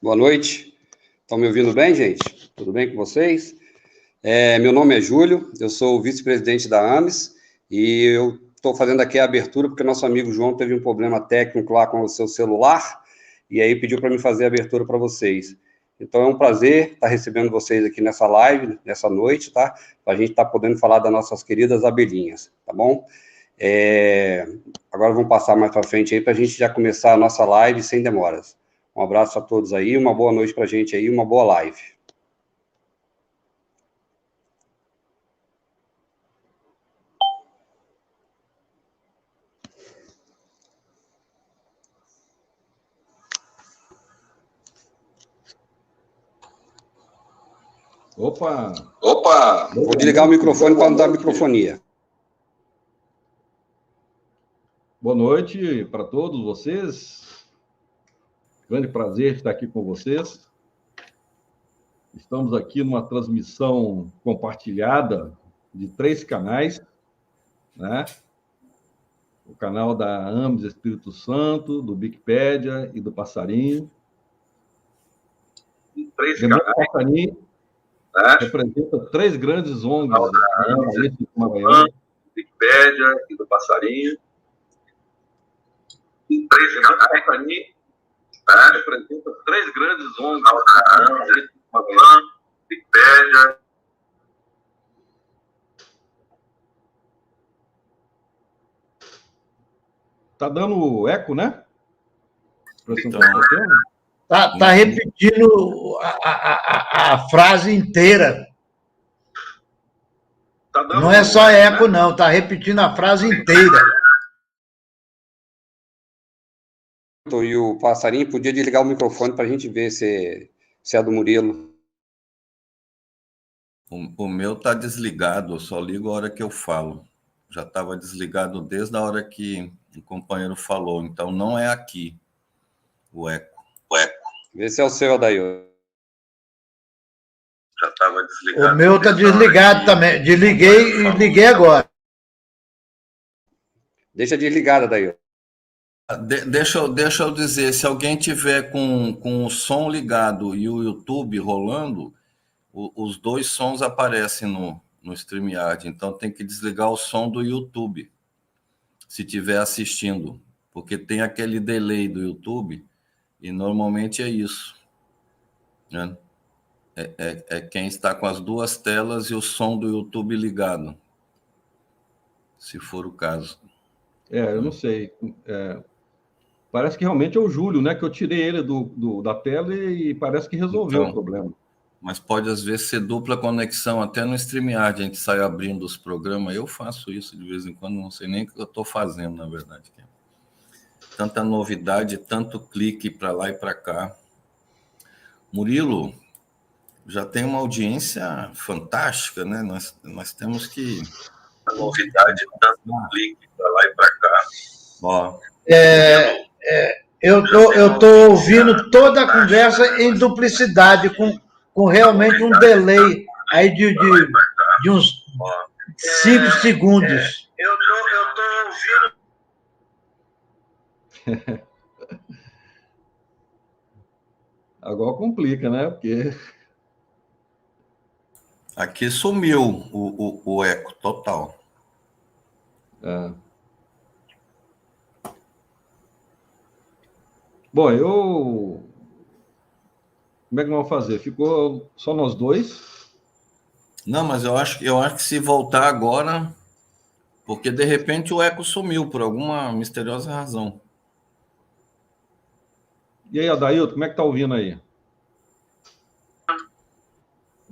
Boa noite. Estão me ouvindo bem, gente? Tudo bem com vocês? Meu nome é Júlio, eu sou o vice-presidente da AMES e eu estou fazendo aqui a abertura porque nosso amigo João teve um problema técnico lá com o seu celular e aí pediu para me fazer a abertura para vocês. Então é um prazer estar recebendo vocês aqui nessa live, nessa noite, tá? Para a gente estar podendo falar das nossas queridas abelhinhas, tá bom? Agora vamos passar mais para frente aí para a gente já começar a nossa live sem demoras. Um abraço a todos aí, uma boa noite para a gente aí, uma boa live. Opa! Vou desligar o microfone para não dar microfonia. Boa noite para todos vocês. Grande prazer estar aqui com vocês. Estamos aqui numa transmissão compartilhada de 3 canais, né? O canal da AMES Espírito Santo, do Wikipédia e do Passarinho. E 3 canais. Passarinho representa 3 grandes ONGs do Maranhão, do Wikipédia e do Passarinho. E 3 canais representa 3 grandes ONGs do Maranhão, Wikipédia. Tá dando eco, né? Tá repetindo a frase inteira. Não é só eco, não. Tá repetindo a frase inteira. E o Passarinho podia desligar o microfone para a gente ver se é do Murilo. O meu tá desligado, eu só ligo a hora que eu falo. Já estava desligado desde a hora que o companheiro falou, então não é aqui o eco. Vê se é o seu, Adair. Já estava desligado. O meu tá desligado também. Desliguei e liguei agora. Deixa desligado, Adair. Deixa eu dizer, se alguém tiver com o som ligado e o YouTube rolando, os 2 sons aparecem no StreamYard, então tem que desligar o som do YouTube, se estiver assistindo, porque tem aquele delay do YouTube, e normalmente é isso, né? É quem está com as 2 telas e o som do YouTube ligado, se for o caso. Eu não sei. Parece que realmente é o Júlio, né? Que eu tirei ele da tela e parece que resolveu o problema. Mas pode, às vezes, ser dupla conexão, até no StreamYard, a gente sai abrindo os programas. Eu faço isso de vez em quando, não sei nem o que eu estou fazendo, na verdade. Tanta novidade, tanto clique para lá e para cá. Murilo, já tem uma audiência fantástica, né? Nós temos que... Novidade, tanto clique para lá e para cá. Ó. Eu tô ouvindo toda a conversa em duplicidade, com realmente um delay aí de uns 5 segundos. Eu tô ouvindo. Agora complica, né? Porque... Aqui sumiu o eco total. Bom, como é que nós vamos fazer? Ficou só nós 2? Não, mas eu acho que se voltar agora, porque de repente o eco sumiu por alguma misteriosa razão. E aí, Adailton, como é que tá ouvindo aí?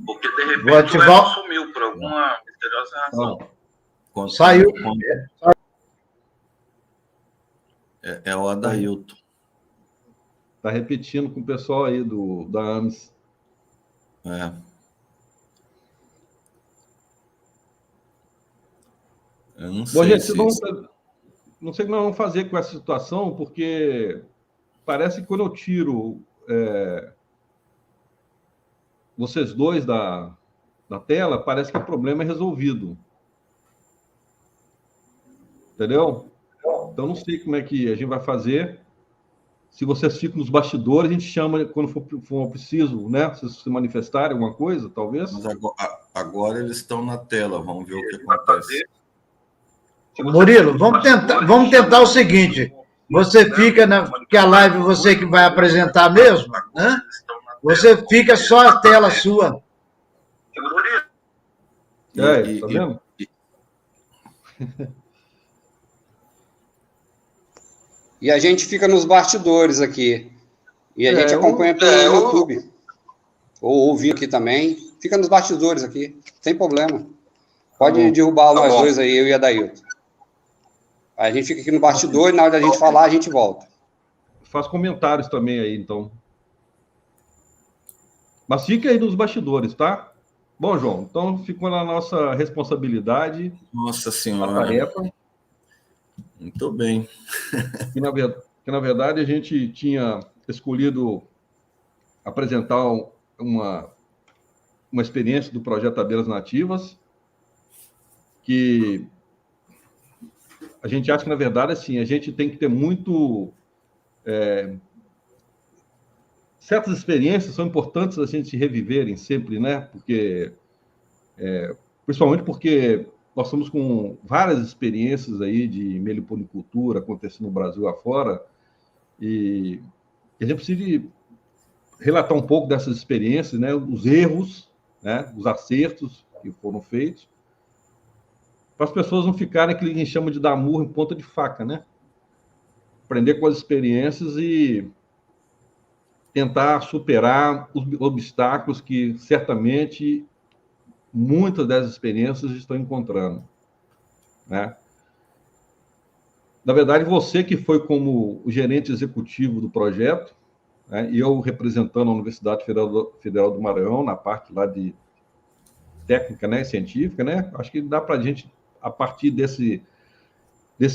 Porque de repente o eco sumiu por alguma misteriosa razão. Saiu. É o Adailton. Tá repetindo com o pessoal aí da AMES. Eu não Bom, sei gente, não sei o que nós vamos fazer com essa situação, porque parece que quando eu tiro vocês 2 da tela, parece que o problema é resolvido. Entendeu? Então, não sei como é que a gente vai fazer se vocês ficam nos bastidores, a gente chama quando for preciso, né? Se manifestarem alguma coisa, talvez. Mas agora eles estão na tela, vamos ver o que acontece. Murilo, vamos tentar o seguinte. Você fica que a live você que vai apresentar mesmo, né? Você fica só a tela sua. Tá vendo? E a gente fica nos bastidores aqui. E a gente acompanha pelo YouTube. Ou ouvir aqui também. Fica nos bastidores aqui, sem problema. Pode derrubar nós dois aí, eu e a Dailton. A gente fica aqui no bastidor e na hora da gente falar, a gente volta. Faz comentários também aí, então. Mas fica aí nos bastidores, tá? Bom, João, então ficou na nossa responsabilidade. Nossa Senhora. A tarefa. Muito bem. Que na verdade, a gente tinha escolhido apresentar uma experiência do projeto Abelhas Nativas, que a gente acha que, na verdade, assim, a gente tem que ter muito... certas experiências são importantes a gente reviverem sempre, né? Porque, principalmente porque nós estamos com várias experiências aí de meliponicultura acontecendo no Brasil afora, e a gente precisa relatar um pouco dessas experiências, né? Os erros, né? Os acertos que foram feitos, para as pessoas não ficarem aquilo que a gente chama de dar murro em ponta de faca, né? Aprender com as experiências e tentar superar os obstáculos que certamente muitas dessas experiências estão encontrando, né? Na verdade, você que foi como o gerente executivo do projeto, né, e eu representando a Universidade Federal do Maranhão, na parte lá de técnica, né, científica, né? Acho que dá para a gente, a partir desse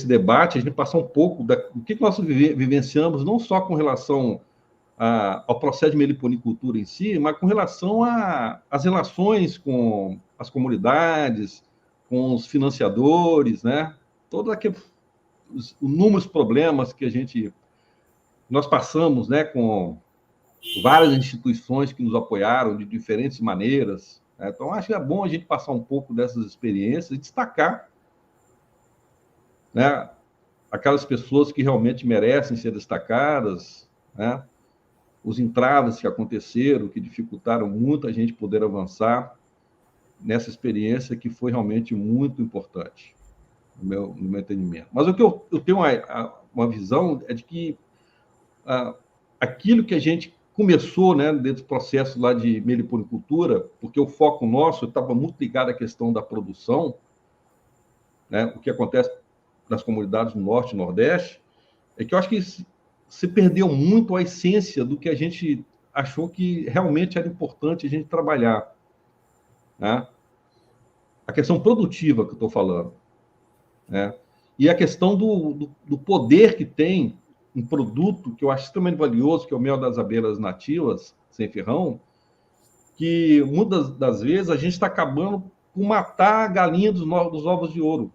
debate, a gente passar um pouco do que nós vivenciamos, não só com relação ao processo de meliponicultura em si, mas com relação às relações com as comunidades, com os financiadores, né? Todos os inúmeros problemas que nós passamos, né? Com várias instituições que nos apoiaram de diferentes maneiras, né? Então, acho que é bom a gente passar um pouco dessas experiências e destacar, né, aquelas pessoas que realmente merecem ser destacadas, né? Os entraves que aconteceram, que dificultaram muito a gente poder avançar nessa experiência que foi realmente muito importante, no meu entendimento. Mas o que eu tenho uma visão é de que aquilo que a gente começou, né, desse processo lá de meliponicultura, porque o foco nosso estava muito ligado à questão da produção, né, o que acontece nas comunidades do Norte e Nordeste, é que eu acho que se perdeu muito a essência do que a gente achou que realmente era importante a gente trabalhar, né? A questão produtiva que eu estou falando, né? E a questão do poder que tem um produto que eu acho extremamente valioso, que é o mel das abelhas nativas, sem ferrão, que muitas das vezes a gente está acabando por matar a galinha dos ovos de ouro,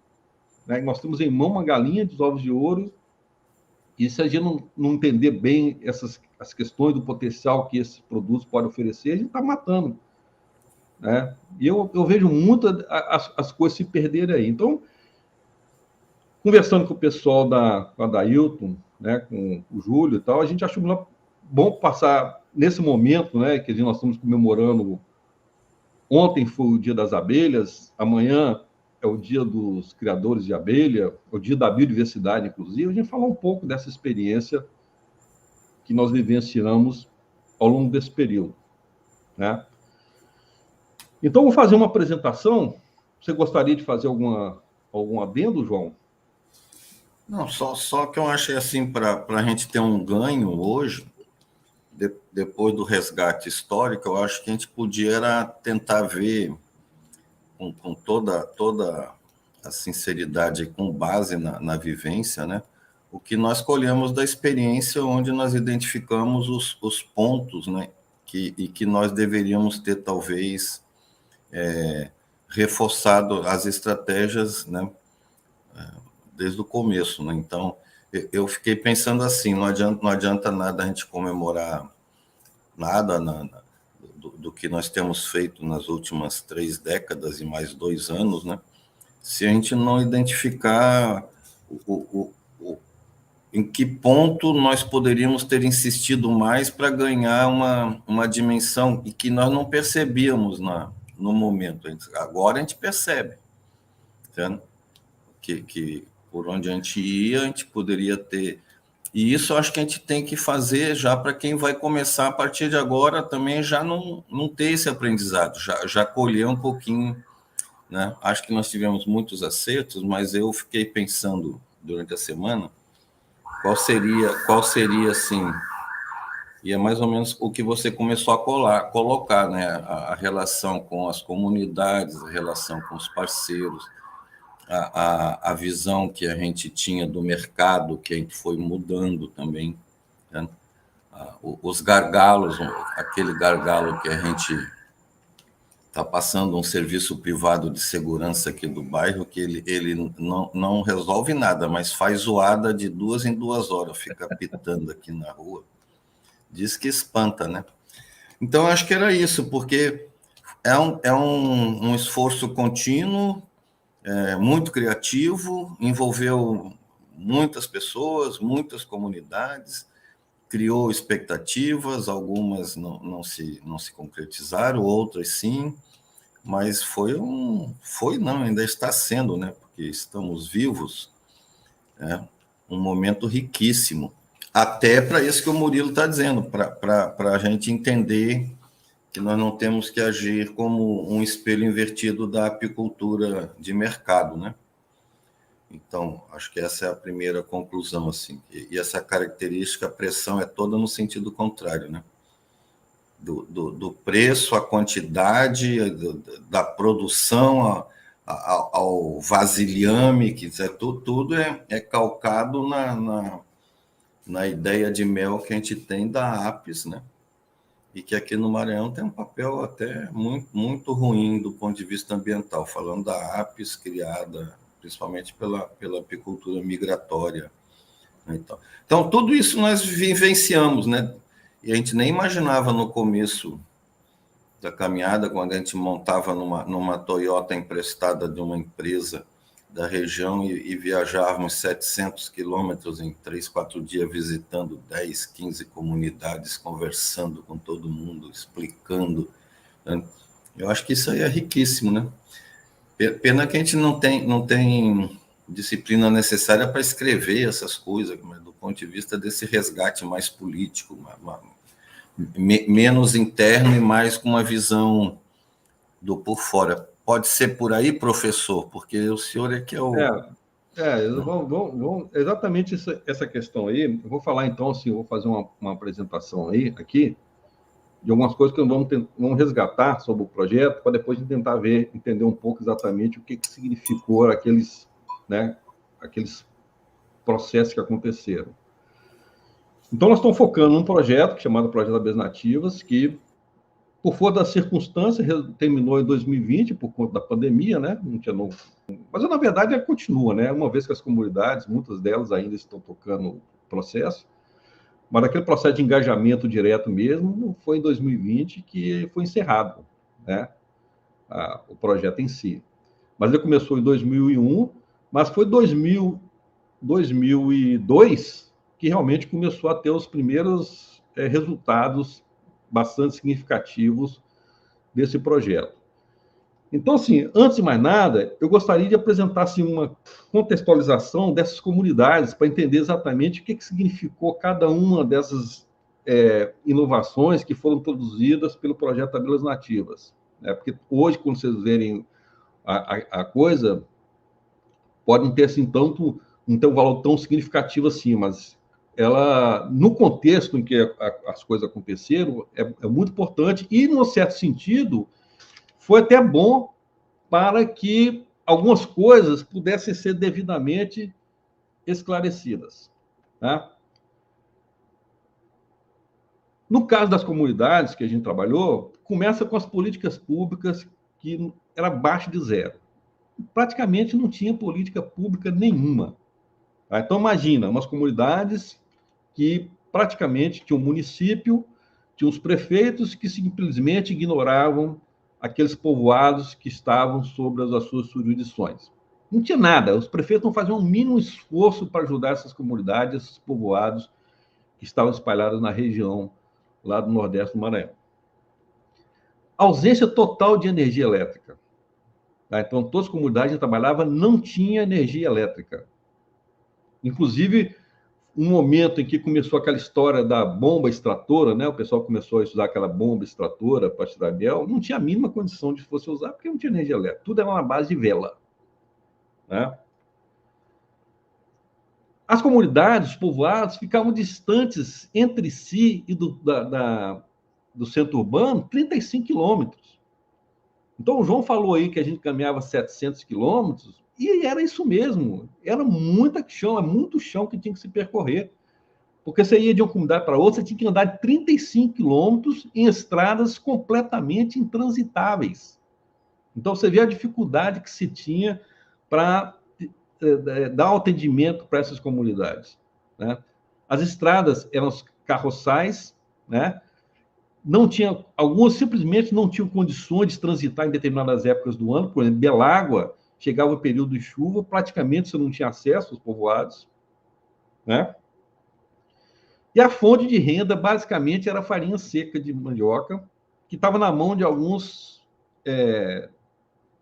né? Nós temos em mão uma galinha dos ovos de ouro, e se a gente não entender bem as questões do potencial que esses produtos podem oferecer, a gente está matando, né? E eu vejo muitas as coisas se perderem aí. Então, conversando com o pessoal da Dailton, né, com o Júlio e tal, a gente achou bom passar nesse momento, né, que nós estamos comemorando. Ontem foi o Dia das Abelhas, amanhã é o Dia dos Criadores de Abelha, é o Dia da Biodiversidade, inclusive. A gente falar um pouco dessa experiência que nós vivenciamos ao longo desse período, né? Então, vou fazer uma apresentação. Você gostaria de fazer algum adendo, João? Não, só que eu achei assim, para a gente ter um ganho hoje, depois do resgate histórico, eu acho que a gente podia tentar ver com toda a sinceridade, com base na vivência, né, o que nós colhemos da experiência, onde nós identificamos os pontos, né, que nós deveríamos ter, talvez, reforçado as estratégias, né, desde o começo, né? Então, eu fiquei pensando assim, não adianta nada a gente comemorar nada do que nós temos feito nas últimas 3 décadas e mais 2 anos, né? Se a gente não identificar em que ponto nós poderíamos ter insistido mais para ganhar uma dimensão e que nós não percebíamos no momento. Agora a gente percebe, entende? Que por onde a gente ia, a gente poderia ter. E isso eu acho que a gente tem que fazer já para quem vai começar a partir de agora também já não ter esse aprendizado, já colher um pouquinho, né? Acho que nós tivemos muitos acertos, mas eu fiquei pensando durante a semana qual seria assim, e é mais ou menos o que você começou a colocar, né? A relação com as comunidades, a relação com os parceiros, a visão que a gente tinha do mercado, que a gente foi mudando também, né? Os gargalos, aquele gargalo que a gente está passando um serviço privado de segurança aqui do bairro, que ele não resolve nada, mas faz zoada de 2 em 2 horas, fica pitando aqui na rua. Diz que espanta, né? Então, acho que era isso, porque é um esforço contínuo, muito criativo, envolveu muitas pessoas, muitas comunidades, criou expectativas, algumas não se concretizaram, outras sim, mas ainda está sendo, né? Porque estamos vivos, né? Um momento riquíssimo, até para isso que o Murilo está dizendo, para a gente entender que nós não temos que agir como um espelho invertido da apicultura de mercado, né? Então, acho que essa é a primeira conclusão, assim. E essa característica, a pressão é toda no sentido contrário, né? Do preço, à quantidade, da produção ao vasilhame, que tudo é calcado na ideia de mel que a gente tem da Apis, né? E que aqui no Maranhão tem um papel até muito, muito ruim do ponto de vista ambiental, falando da Apis criada principalmente pela apicultura migratória, né? Então, tudo isso nós vivenciamos, né? E a gente nem imaginava no começo da caminhada, quando a gente montava numa Toyota emprestada de uma empresa da região e viajávamos 700 quilômetros em 3, 4 dias, visitando 10, 15 comunidades, conversando com todo mundo, explicando, né? Eu acho que isso aí é riquíssimo, né? Pena que a gente não tem disciplina necessária para escrever essas coisas, mas do ponto de vista desse resgate mais político, menos interno e mais com uma visão do por fora. Pode ser por aí, professor, porque o senhor é que é o... Exatamente essa questão aí. Eu vou falar então, assim, vou fazer uma apresentação aí, aqui, de algumas coisas que vamos resgatar sobre o projeto, para depois tentar entender um pouco exatamente o que significou aqueles processos que aconteceram. Então, nós estamos focando num projeto chamado Projeto Abelhas Nativas, que, por força das circunstâncias, terminou em 2020, por conta da pandemia, né? Não tinha novo. Mas, na verdade, continua, né? Uma vez que as comunidades, muitas delas ainda estão tocando o processo, mas aquele processo de engajamento direto mesmo foi em 2020 que foi encerrado, né? O projeto em si. Mas ele começou em 2001, mas foi 2002 que realmente começou a ter os primeiros resultados bastante significativos desse projeto. Então, assim, antes de mais nada, eu gostaria de apresentar assim, uma contextualização dessas comunidades para entender exatamente o que significou cada uma dessas inovações que foram produzidas pelo Projeto Abelhas Nativas, né? Porque hoje, quando vocês verem a coisa, pode não ter assim, não ter um valor tão significativo assim, mas ela, no contexto em que as coisas aconteceram, é muito importante e, num certo sentido, foi até bom para que algumas coisas pudessem ser devidamente esclarecidas, tá? No caso das comunidades que a gente trabalhou, começa com as políticas públicas que era abaixo de zero. Praticamente não tinha política pública nenhuma, Tá? Então, imagina, umas comunidades que praticamente tinham um município, tinham os prefeitos que simplesmente ignoravam aqueles povoados que estavam sobre as suas jurisdições. Não tinha nada, os prefeitos não faziam o mínimo esforço para ajudar essas comunidades, esses povoados que estavam espalhados na região lá do Nordeste do Maranhão. Ausência total de energia elétrica. Tá? Então, todas as comunidades que trabalhavam não tinha energia elétrica. Inclusive, um momento em que começou aquela história da bomba extratora, né? O pessoal começou a usar aquela bomba extratora para tirar mel, não tinha a mínima condição de fosse usar, porque não tinha energia elétrica. Tudo era na base de vela. Né? As comunidades, os povoados, ficavam distantes entre si e do centro urbano 35 quilômetros. Então, o João falou aí que a gente caminhava 700 quilômetros, e era isso mesmo. Era muito chão que tinha que se percorrer. Porque você ia de uma comunidade para outra, você tinha que andar de 35 quilômetros em estradas completamente intransitáveis. Então, você vê a dificuldade que se tinha para dar atendimento para essas comunidades. Né? As estradas eram carroçais, né? Não tinha, algumas simplesmente não tinham condições de transitar em determinadas épocas do ano. Por exemplo, Belágua, chegava o período de chuva, praticamente você não tinha acesso aos povoados. Né? E a fonte de renda, basicamente, era a farinha seca de mandioca, que estava na mão de alguns,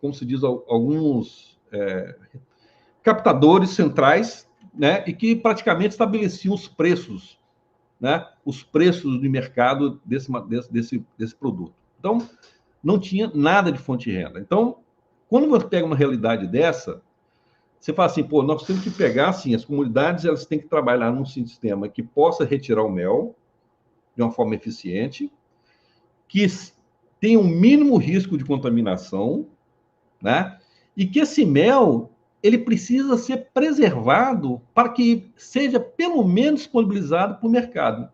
como se diz, alguns captadores centrais, né? E que praticamente estabeleciam os preços, né? Os preços de mercado desse produto. Então, não tinha nada de fonte de renda. Então, quando você pega uma realidade dessa, você fala assim, pô, nós temos que pegar, assim, as comunidades, elas têm que trabalhar num sistema que possa retirar o mel de uma forma eficiente, que tenha um mínimo risco de contaminação, né? E que esse mel, ele precisa ser preservado para que seja, pelo menos, disponibilizado para o mercado.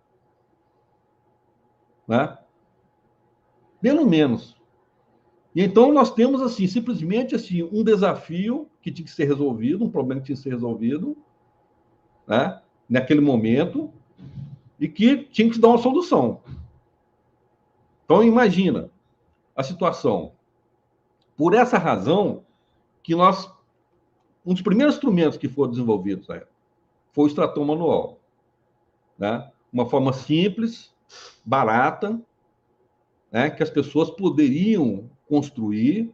Né? Pelo menos. E então nós temos assim, simplesmente assim, um desafio que tinha que ser resolvido, um problema que tinha que ser resolvido, né, naquele momento, e que tinha que se dar uma solução. Então imagina a situação. Por essa razão que um dos primeiros instrumentos que foram desenvolvidos, né, foi o extrator manual, né? Uma forma simples, barata, né, que as pessoas poderiam construir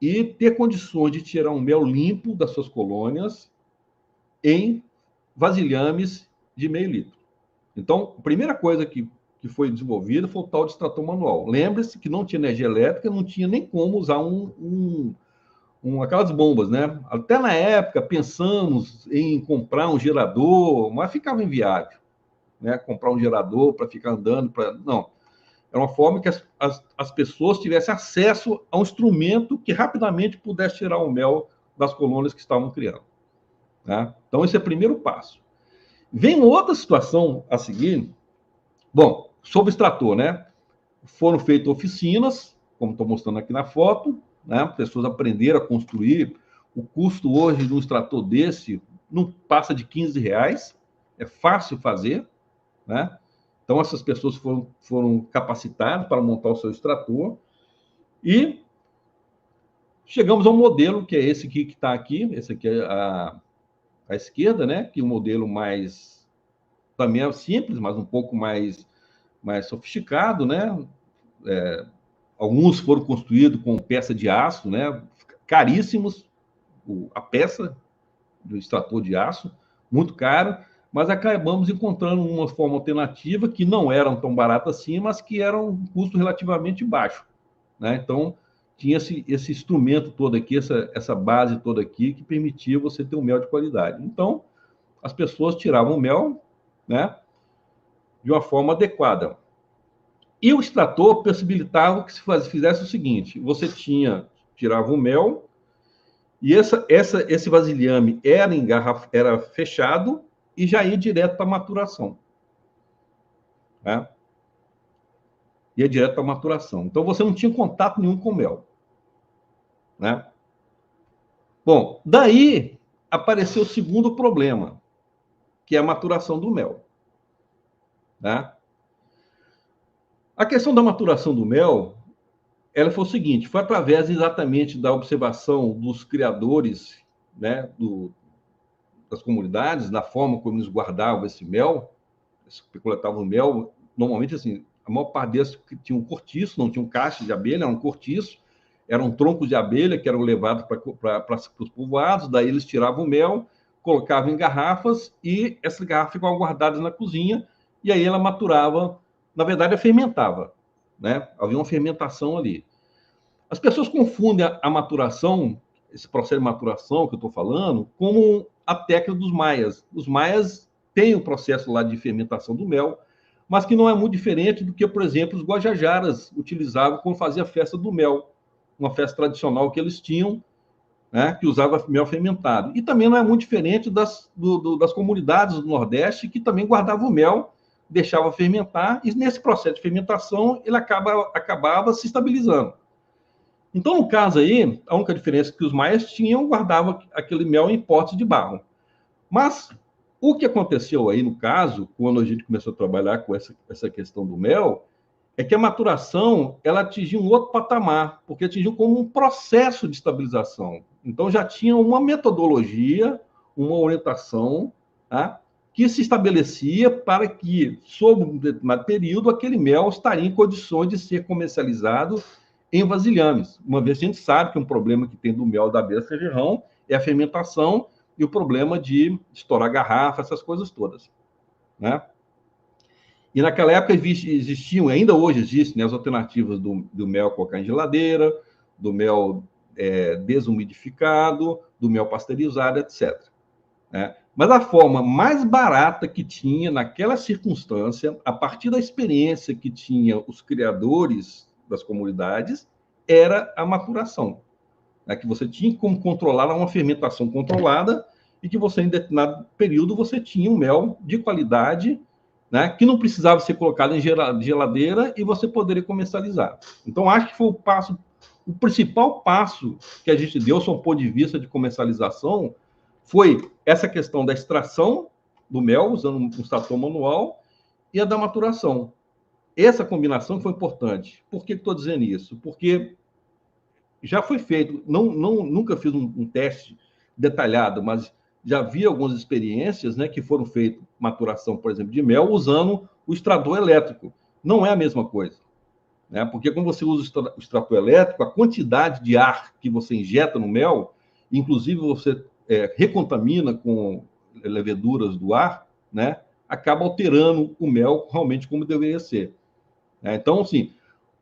e ter condições de tirar um mel limpo das suas colônias em vasilhames de meio litro. Então, a primeira coisa que foi desenvolvida foi o tal de extrator manual. Lembre-se que não tinha energia elétrica, não tinha nem como usar aquelas bombas, né? Até na época pensamos em comprar um gerador, mas ficava inviável, né? Comprar um gerador para ficar andando, não. Era uma forma que as pessoas tivessem acesso a um instrumento que rapidamente pudesse tirar o mel das colônias que estavam criando. Né? Então, esse é o primeiro passo. Vem outra situação a seguir. Bom, sobre o extrator, né? Foram feitas oficinas, como estou mostrando aqui na foto, né? Pessoas aprenderam a construir. O custo hoje de um extrator desse não passa de R$15, é fácil fazer, né? Então, essas pessoas foram capacitadas para montar o seu extrator e chegamos ao modelo, que é esse aqui que está aqui, esse aqui é à esquerda, né? Que é um modelo mais, também é simples, mas um pouco mais sofisticado, né? Alguns foram construídos com peça de aço, né? Caríssimos, a peça do extrator de aço, muito caro, mas acabamos encontrando uma forma alternativa que não eram tão barata assim, mas que era um custo relativamente baixo. Né? Então, tinha esse instrumento todo aqui, essa base toda aqui, que permitia você ter um mel de qualidade. Então, as pessoas tiravam o mel, né, de uma forma adequada. E o extrator possibilitava que se fizesse o seguinte, você tirava o mel, e esse vasilhame era fechado, e já ia direto para a maturação. Né? Ia direto para a maturação. Então, você não tinha contato nenhum com o mel. Né? Bom, daí apareceu o segundo problema, que é a maturação do mel. Tá? A questão da maturação do mel, ela foi o seguinte, foi através exatamente da observação dos criadores, né, das comunidades, da forma como eles guardavam esse mel, eles coletavam mel, normalmente, assim, a maior parte deles tinha um cortiço, não tinha um caixa de abelha, era um cortiço, eram troncos de abelha que eram levados para os povoados, daí eles tiravam o mel, colocavam em garrafas e essas garrafas ficavam guardadas na cozinha e aí ela maturava, na verdade, ela fermentava, né? Havia uma fermentação ali. As pessoas confundem a maturação, esse processo de maturação que eu estou falando, como a técnica dos maias. Os maias têm o processo lá de fermentação do mel, mas que não é muito diferente do que, por exemplo, os guajajaras utilizavam quando fazia a festa do mel, uma festa tradicional que eles tinham, né, que usava mel fermentado. E também não é muito diferente das comunidades do Nordeste, que também guardavam o mel, deixava fermentar, e nesse processo de fermentação ele acabava se estabilizando. Então, no caso aí, a única diferença é que os maias guardavam aquele mel em potes de barro. Mas o que aconteceu aí, no caso, quando a gente começou a trabalhar com essa questão do mel, é que a maturação ela atingiu um outro patamar, porque atingiu como um processo de estabilização. Então, já tinha uma metodologia, uma orientação, tá, que se estabelecia para que, sob um determinado período, aquele mel estaria em condições de ser comercializado em vasilhames. Uma vez que a gente sabe que um problema que tem do mel da abelha cerverrão é a fermentação e o problema de estourar garrafa, essas coisas todas, né? E naquela época existiam, ainda hoje existem, né, as alternativas do mel colocar em geladeira, do mel desumidificado, do mel pasteurizado, etc. Né? Mas a forma mais barata que tinha naquela circunstância, a partir da experiência que tinha os criadores das comunidades, era a maturação. Né? Que você tinha como controlar uma fermentação controlada e que você, em determinado período, você tinha um mel de qualidade, né, que não precisava ser colocado em geladeira e você poderia comercializar. Então, acho que foi o principal passo que a gente deu, sob o ponto de vista de comercialização, foi essa questão da extração do mel, usando um extrator manual, e a da maturação. Essa combinação foi importante. Por que estou dizendo isso? Porque já foi feito, nunca fiz um teste detalhado, mas já vi algumas experiências, né, que foram feitas maturação, por exemplo, de mel, usando o extrator elétrico. Não é a mesma coisa, né? Porque quando você usa o extrator elétrico, a quantidade de ar que você injeta no mel, inclusive você recontamina com leveduras do ar, né, acaba alterando o mel realmente como deveria ser. Então, assim,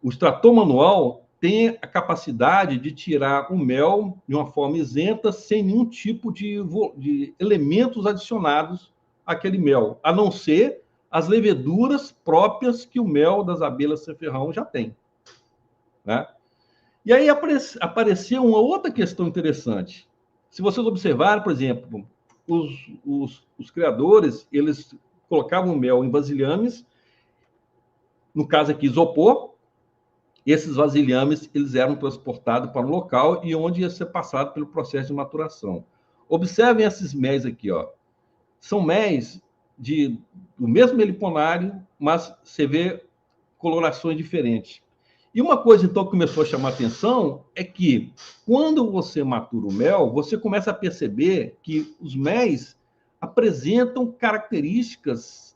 o extrator manual tem a capacidade de tirar o mel de uma forma isenta, sem nenhum tipo de elementos adicionados àquele mel, a não ser as leveduras próprias que o mel das abelhas cerverrão já tem. Né? E aí apareceu uma outra questão interessante. Se vocês observarem, por exemplo, os criadores, eles colocavam o mel em vasilhames, no caso aqui, isopor. Esses vasilhames eles eram transportados para um local e onde ia ser passado pelo processo de maturação. Observem esses méis aqui, ó. São méis do mesmo meliponário, mas você vê colorações diferentes. E uma coisa, então, que começou a chamar a atenção é que, quando você matura o mel, você começa a perceber que os méis apresentam características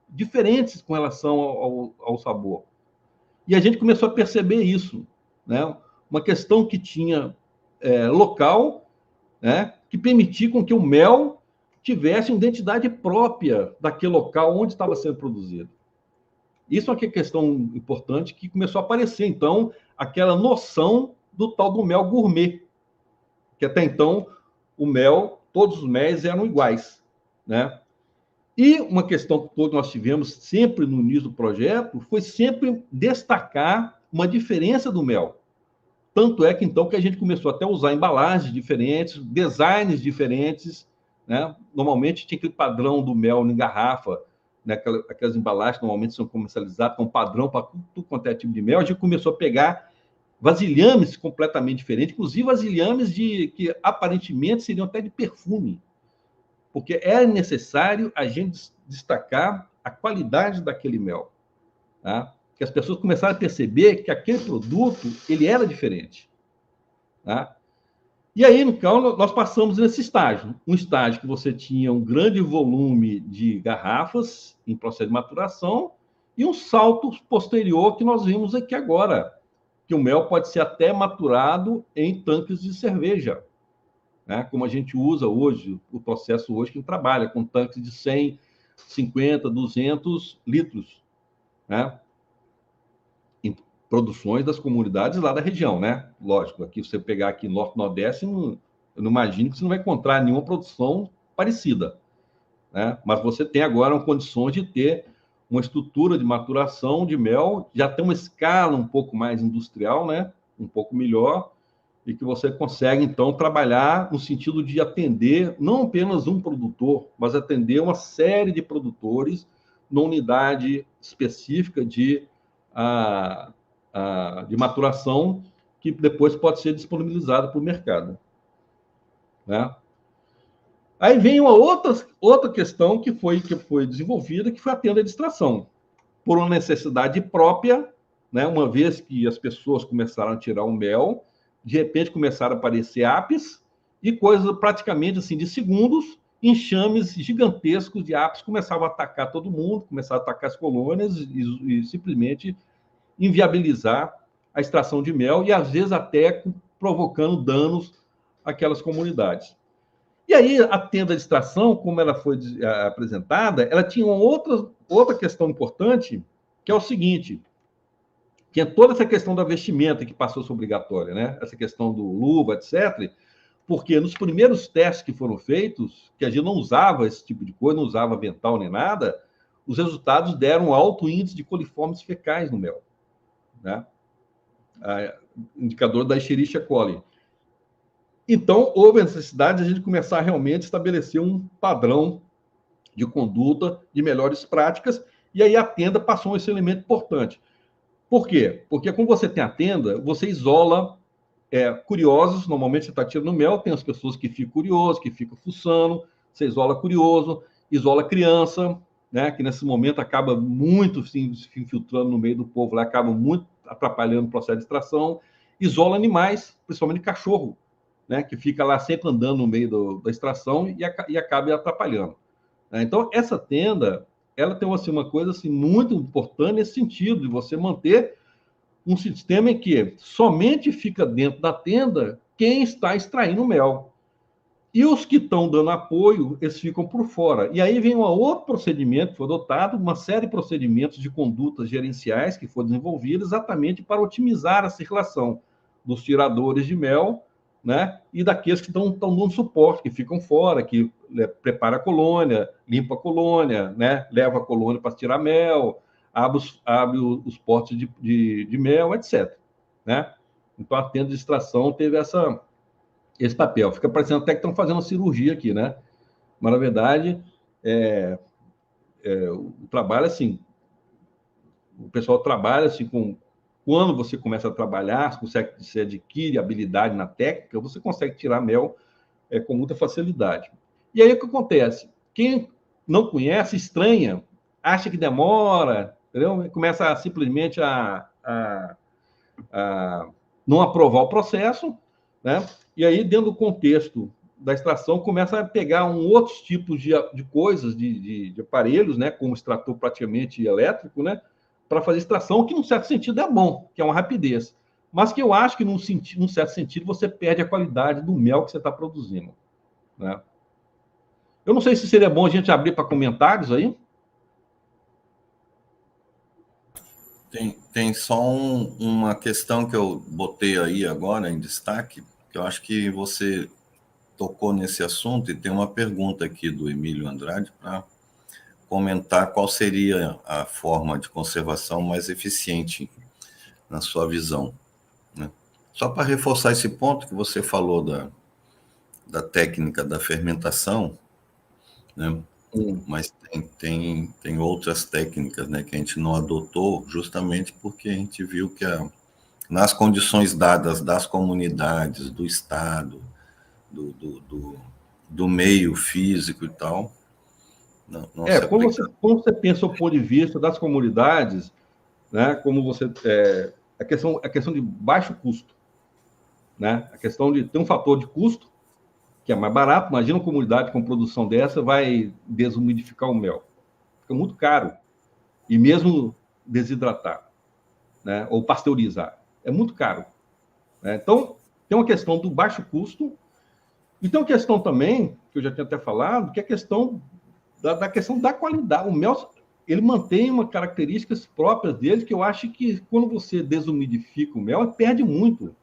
diferentes com relação ao sabor. E a gente começou a perceber isso, né? Uma questão que tinha local, né? Que permitia com que o mel tivesse uma identidade própria daquele local onde estava sendo produzido. Isso é uma questão importante que começou a aparecer, então, aquela noção do tal do mel gourmet, que até então todos os méis eram iguais, né? E uma questão que todos nós tivemos sempre no início do projeto foi sempre destacar uma diferença do mel. Tanto é que, então, que a gente começou até a usar embalagens diferentes, designs diferentes, né? Normalmente tinha aquele padrão do mel em garrafa, né? Aquelas embalagens normalmente são comercializadas com padrão para tudo quanto é tipo de mel. A gente começou a pegar vasilhames completamente diferentes, inclusive vasilhames que aparentemente seriam até de perfume, porque é necessário a gente destacar a qualidade daquele mel, tá? Que as pessoas começaram a perceber que aquele produto ele era diferente, tá? E aí, então, nós passamos nesse estágio. Um estágio que você tinha um grande volume de garrafas em processo de maturação e um salto posterior que nós vimos aqui agora, que o mel pode ser até maturado em tanques de cerveja, né? Como a gente usa hoje, o processo hoje que trabalha com tanques de 100, 50, 200 litros, né? Em produções das comunidades lá da região, né? Lógico, aqui você pegar aqui Norte Nordeste, eu não imagino que você não vai encontrar nenhuma produção parecida, né? Mas você tem agora condições de ter uma estrutura de maturação de mel, já tem uma escala um pouco mais industrial, né? Um pouco melhor, e que você consegue, então, trabalhar no sentido de atender não apenas um produtor, mas atender uma série de produtores numa unidade específica de maturação que depois pode ser disponibilizada para o mercado, né? Aí vem uma outra questão que foi desenvolvida, que foi a tenda de extração, por uma necessidade própria, né? Uma vez que as pessoas começaram a tirar o mel, de repente começaram a aparecer apis e coisas praticamente assim de segundos, enxames gigantescos de apis começavam a atacar todo mundo, começaram a atacar as colônias e simplesmente inviabilizar a extração de mel e às vezes até provocando danos àquelas comunidades. E aí a tenda de extração, como ela foi apresentada, ela tinha uma outra questão importante, que é o seguinte: tinha toda essa questão da vestimenta que passou a ser obrigatória, né? Essa questão do luva, etc. Porque nos primeiros testes que foram feitos, que a gente não usava esse tipo de coisa, não usava avental nem nada, os resultados deram um alto índice de coliformes fecais no mel, né? Indicador da Escherichia coli. Então, houve a necessidade de a gente começar a realmente estabelecer um padrão de conduta, de melhores práticas, e aí a tenda passou esse elemento importante. Por quê? Porque quando você tem a tenda, você isola curiosos, normalmente você está tirando mel, tem as pessoas que ficam curiosas, que ficam fuçando, você isola curioso, isola criança, né, que nesse momento acaba muito se infiltrando no meio do povo, lá acaba muito atrapalhando o processo de extração, isola animais, principalmente cachorro, né, que fica lá sempre andando no meio da extração e acaba atrapalhando. Então, essa tenda, ela tem assim, uma coisa assim, muito importante nesse sentido, de você manter um sistema em que somente fica dentro da tenda quem está extraindo mel. E os que estão dando apoio, eles ficam por fora. E aí vem um outro procedimento que foi adotado, uma série de procedimentos de condutas gerenciais que foram desenvolvidos exatamente para otimizar essa relação dos tiradores de mel, né, e daqueles que estão dando suporte, que ficam fora, que prepara a colônia, limpa a colônia, né, leva a colônia para tirar mel, abre os potes de mel, etc. Né? Então, a tenda de extração teve esse papel. Fica parecendo até que estão fazendo uma cirurgia aqui, né? Mas, na verdade, o trabalho, assim, o pessoal trabalha assim com... Quando você começa a trabalhar, você adquire habilidade na técnica, você consegue tirar mel com muita facilidade. E aí o que acontece? Quem não conhece, estranha, acha que demora, entendeu? Começa simplesmente a não aprovar o processo, né? E aí, dentro do contexto da extração, começa a pegar outros tipos de coisas, de aparelhos, né? Como extrator praticamente elétrico, né? Para fazer extração, que, num certo sentido, é bom, que é uma rapidez. Mas que eu acho que, num certo sentido, você perde a qualidade do mel que você está produzindo, né? Eu não sei se seria bom a gente abrir para comentários aí. Tem só uma questão que eu botei aí agora em destaque, que eu acho que você tocou nesse assunto, e tem uma pergunta aqui do Emílio Andrade para comentar qual seria a forma de conservação mais eficiente na sua visão, né? Só para reforçar esse ponto que você falou da técnica da fermentação, né? Mas tem outras técnicas, né, que a gente não adotou justamente porque a gente viu que a nas condições dadas das comunidades, do Estado, do meio físico e tal. Não quando você pensa o ponto de vista das comunidades, né, como você a questão de baixo custo, né, a questão de ter um fator de custo que é mais barato. Imagina uma comunidade com produção dessa vai desumidificar o mel, fica muito caro, e mesmo desidratar, né, ou pasteurizar é muito caro, né? Então tem uma questão do baixo custo, e tem uma questão também que eu já tinha até falado, que é a questão da questão da qualidade. O mel, ele mantém umas características próprias dele, que eu acho que quando você desumidifica o mel, perde muito.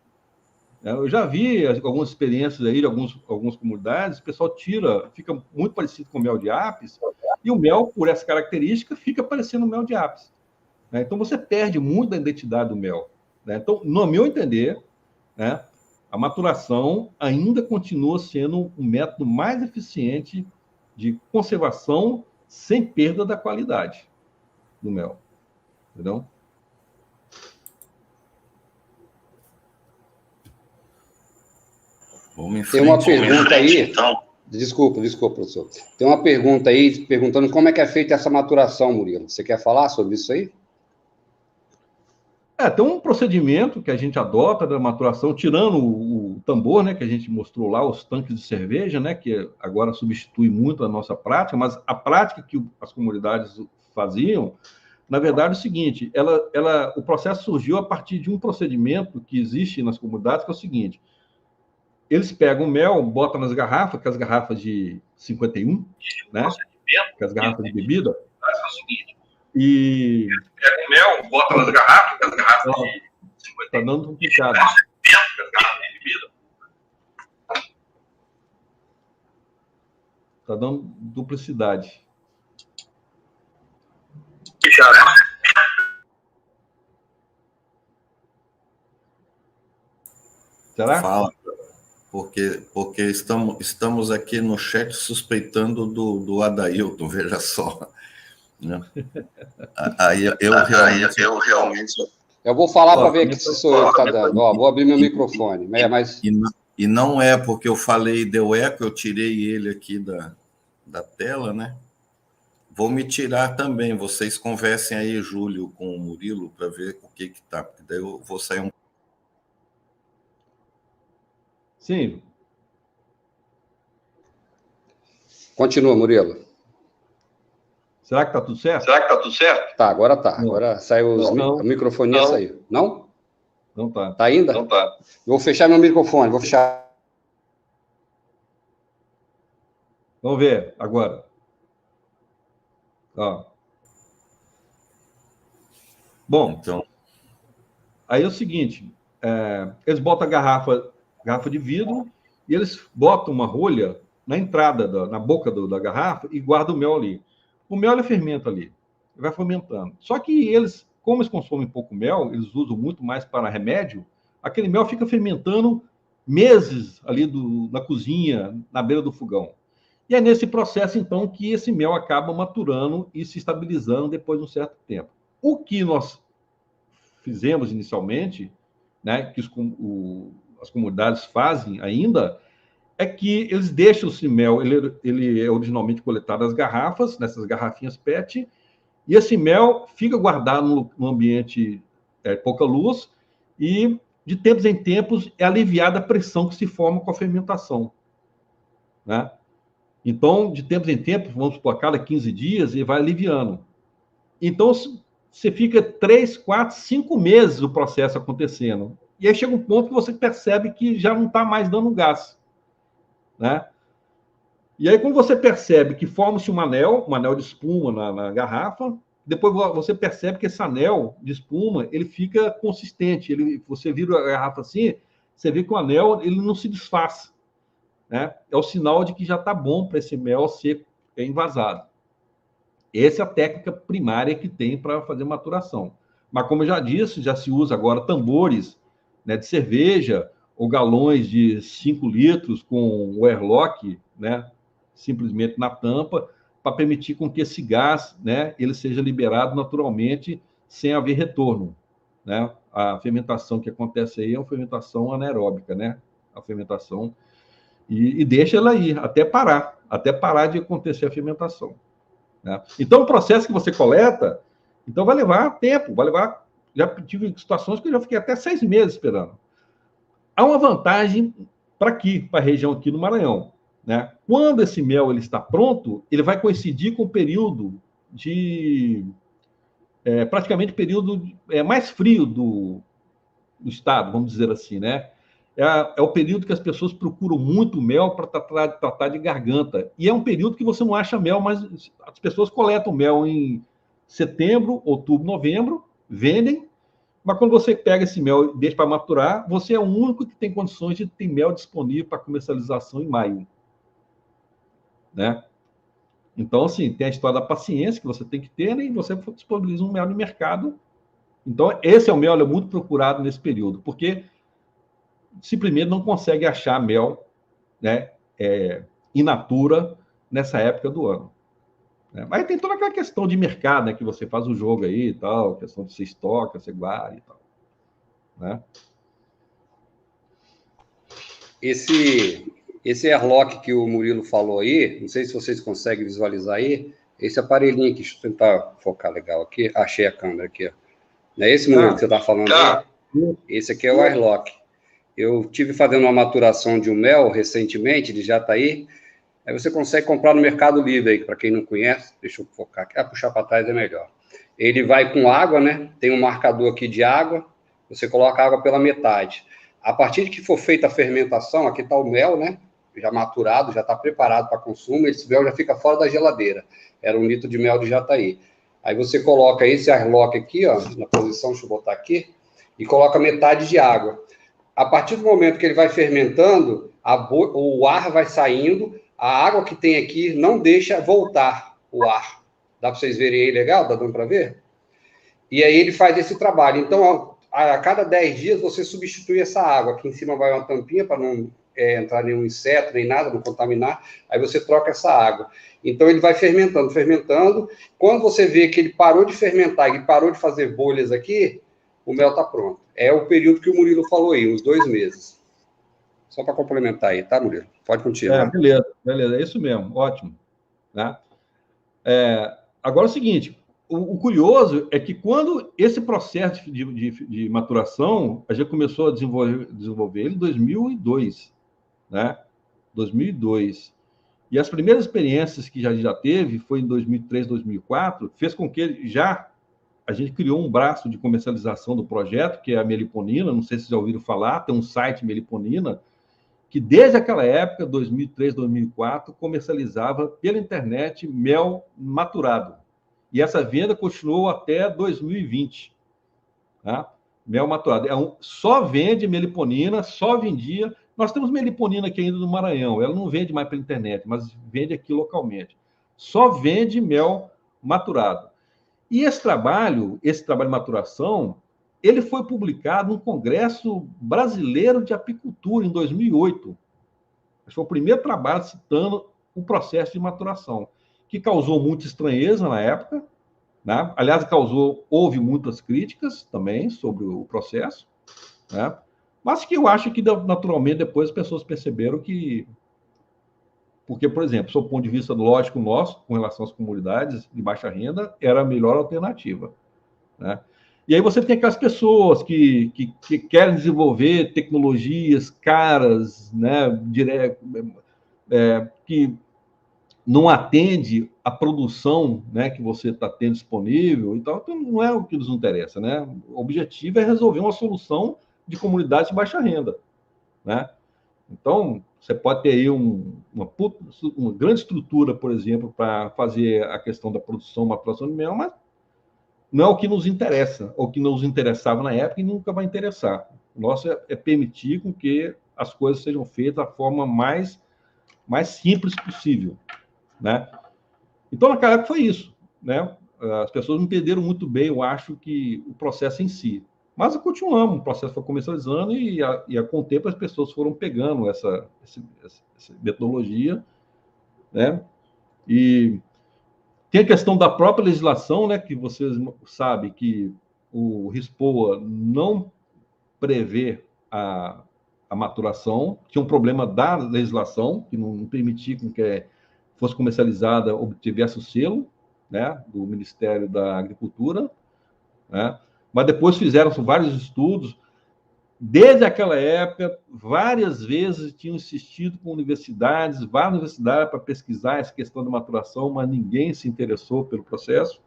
Eu já vi algumas experiências aí de algumas comunidades, o pessoal fica muito parecido com o mel de ápice, e o mel, por essa característica, fica parecendo o mel de ápice, né? Então você perde muito da identidade do mel, né? Então, no meu entender, né, a maturação ainda continua sendo um método mais eficiente de conservação sem perda da qualidade do mel, entendeu? Tem uma pergunta aí, então. Desculpa, professor. Tem uma pergunta aí perguntando como é que é feita essa maturação, Murilo. Você quer falar sobre isso aí? Tem um procedimento que a gente adota da maturação, tirando o tambor, né, que a gente mostrou lá, os tanques de cerveja, né, que agora substitui muito a nossa prática, mas a prática que as comunidades faziam, na verdade, é o seguinte: o processo surgiu a partir de um procedimento que existe nas comunidades, que é o seguinte: eles pegam o mel, botam nas garrafas, que é as garrafas de 51, né, que é as garrafas de bebida, e pega o mel, bota nas garrafas, as garrafas de 50. Está dando complicado. Está dando duplicidade. Será? Fala, porque estamos aqui no chat suspeitando do Adailton, veja só. Aí eu realmente. Eu vou falar para ver se sou eu que está dando. Vou abrir meu microfone. Mas... E não é porque eu falei deu eco, eu tirei ele aqui da tela, né? Vou me tirar também. Vocês conversem aí, Júlio, com o Murilo, para ver o que está. Daí eu vou sair um. Sim. Continua, Murilo. Será que está tudo certo? Tá, agora tá. Não. Agora saiu a microfonia saiu. Não? Não tá. Tá ainda? Não tá. Eu vou fechar meu microfone, vou fechar. Vamos ver agora. Ó. Bom, então, aí é o seguinte: eles botam a garrafa de vidro, e eles botam uma rolha na entrada, na boca da garrafa, e guardam o mel ali. O mel, ele fermenta ali, vai fermentando. Só que eles, como eles consomem pouco mel, eles usam muito mais para remédio, aquele mel fica fermentando meses ali na cozinha, na beira do fogão. E é nesse processo, então, que esse mel acaba maturando e se estabilizando depois de um certo tempo. O que nós fizemos inicialmente, né, que as comunidades fazem ainda, é que eles deixam esse mel, ele é originalmente coletado nas garrafas, nessas garrafinhas PET, e esse mel fica guardado no ambiente pouca luz, e de tempos em tempos é aliviada a pressão que se forma com a fermentação, né? Então, de tempos em tempos, vamos supor, a cada 15 dias, ele vai aliviando. Então, você fica 3, 4, 5 meses o processo acontecendo. E aí chega um ponto que você percebe que já não está mais dando gás, né? E aí, quando você percebe que forma-se um anel de espuma na garrafa, depois você percebe que esse anel de espuma, ele fica consistente. Você vira a garrafa assim, você vê que o anel ele não se desfaz, né? É o sinal de que já está bom para esse mel ser envasado. Essa é a técnica primária que tem para fazer maturação. Mas, como eu já disse, já se usa agora tambores, né, de cerveja, ou galões de 5 litros com o airlock, né, simplesmente na tampa, para permitir com que esse gás, né, ele seja liberado naturalmente, sem haver retorno, né? a fermentação que acontece aí é uma fermentação anaeróbica, né? A fermentação, e deixa ela ir até parar de acontecer a fermentação, né? Então, o processo que você coleta, então vai levar tempo, vai levar... Já tive situações que eu já fiquei até 6 meses esperando. Há uma vantagem para a região aqui do Maranhão, né? Quando esse mel ele está pronto, ele vai coincidir com o período praticamente período mais frio do estado, vamos dizer assim, né? É o período que as pessoas procuram muito mel para tratar de garganta. E é um período que você não acha mel, mas as pessoas coletam mel em setembro, outubro, novembro, vendem, mas quando você pega esse mel e deixa para maturar, você é o único que tem condições de ter mel disponível para comercialização em maio, né? Então, assim, tem a história da paciência que você tem que ter, né? E você disponibiliza um mel no mercado. Então, esse é o mel muito procurado nesse período, porque simplesmente não consegue achar mel, né, in natura nessa época do ano, né? Mas tem toda aquela questão de mercado, né, que você faz o jogo aí e tal, questão de você estoca, você guarda e tal, né? Esse airlock que o Murilo falou aí, não sei se vocês conseguem visualizar aí, esse aparelhinho aqui, deixa eu tentar focar legal aqui, achei a câmera aqui, ó. Não é esse, Murilo, que você está falando aí? Esse aqui é o airlock. Eu tive fazendo uma maturação de um mel recentemente, de Jataí, aí você consegue comprar no Mercado Livre aí, para quem não conhece, deixa eu focar aqui, puxar para trás é melhor. Ele vai com água, né? Tem um marcador aqui de água, você coloca a água pela metade. A partir de que for feita a fermentação, aqui está o mel, né? Já maturado, já está preparado para consumo, esse mel já fica fora da geladeira. Era 1 litro de mel de Jataí. Aí você coloca esse airlock aqui, ó, na posição, deixa eu botar aqui, e coloca metade de água. A partir do momento que ele vai fermentando, o ar vai saindo, a água que tem aqui não deixa voltar o ar. Dá para vocês verem aí legal? Tá dando para ver? E aí ele faz esse trabalho. Então, a cada 10 dias, você substitui essa água. Aqui em cima vai uma tampinha para não entrar nenhum inseto, nem nada, não contaminar. Aí você troca essa água. Então, ele vai fermentando, fermentando. Quando você vê que ele parou de fermentar, ele parou de fazer bolhas aqui, o mel está pronto. É o período que o Murilo falou aí, uns 2 meses. Só para complementar aí, tá, Murilo? Pode continuar. Beleza, é isso mesmo, ótimo, né? Agora é o seguinte, o curioso é que quando esse processo de maturação, a gente começou a desenvolver ele em 2002, né? 2002. E as primeiras experiências que já teve foi em 2003, 2004, fez com que a gente criou um braço de comercialização do projeto, que é a Meliponina, não sei se vocês já ouviram falar, tem um site Meliponina, que desde aquela época, 2003, 2004, comercializava pela internet mel maturado. E essa venda continuou até 2020. Tá? Mel maturado. Só vende Meliponina, só vendia... Nós temos Meliponina aqui ainda no Maranhão, ela não vende mais pela internet, mas vende aqui localmente. Só vende mel maturado. E esse trabalho de maturação, ele foi publicado no Congresso Brasileiro de Apicultura, em 2008. Esse foi o primeiro trabalho citando o processo de maturação, que causou muita estranheza na época, né? Aliás, houve muitas críticas também sobre o processo, né? Mas que eu acho que, naturalmente, depois as pessoas perceberam que... Porque, por exemplo, sob o ponto de vista lógico nosso, com relação às comunidades de baixa renda, era a melhor alternativa, né? E aí você tem aquelas pessoas que querem desenvolver tecnologias caras, né, que não atende a produção, né, que você está tendo disponível e tal. Então, não é o que nos interessa, né? O objetivo é resolver uma solução de comunidades de baixa renda, né? Então, você pode ter aí uma grande estrutura, por exemplo, para fazer a questão da produção, maturação de mel, mas não é o que nos interessa, ou que nos interessava na época e nunca vai interessar. O nosso é permitir com que as coisas sejam feitas da forma mais simples possível, né? Então, naquela época foi isso, né? As pessoas não entenderam muito bem, eu acho, que o processo em si. Mas continuamos, o processo foi comercializando e com o tempo as pessoas foram pegando essa metodologia, né? E tem a questão da própria legislação, né? Que vocês sabem que o RISPOA não prevê a maturação, tinha um problema da legislação, que não permitia que fosse comercializada, obtivesse o selo, né, do Ministério da Agricultura, né? Mas depois fizeram vários estudos. Desde aquela época, várias vezes tinham insistido com várias universidades, para pesquisar essa questão da maturação, mas ninguém se interessou pelo processo.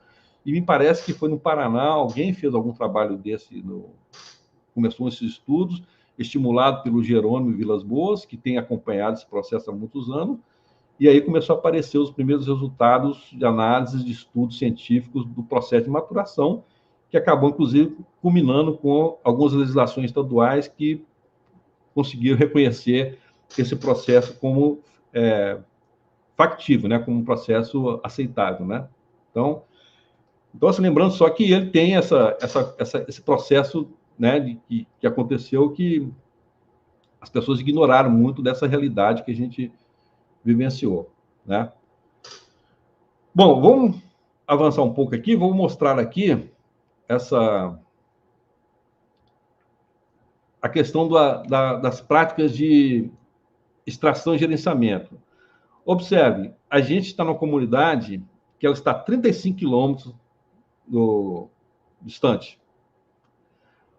E me parece que foi no Paraná, alguém fez algum trabalho desse, começou esses estudos, estimulado pelo Jerônimo Vilas Boas, que tem acompanhado esse processo há muitos anos, e aí começou a aparecer os primeiros resultados de análise de estudos científicos do processo de maturação, que acabou, inclusive, culminando com algumas legislações estaduais que conseguiram reconhecer esse processo como factível, né, como um processo aceitável, né? Então assim, lembrando só que ele tem esse processo, né, que aconteceu, que as pessoas ignoraram muito dessa realidade que a gente vivenciou, né? Bom, vamos avançar um pouco aqui, vou mostrar aqui a questão das práticas de extração e gerenciamento. Observe, a gente está numa comunidade que ela está a 35 quilômetros distante.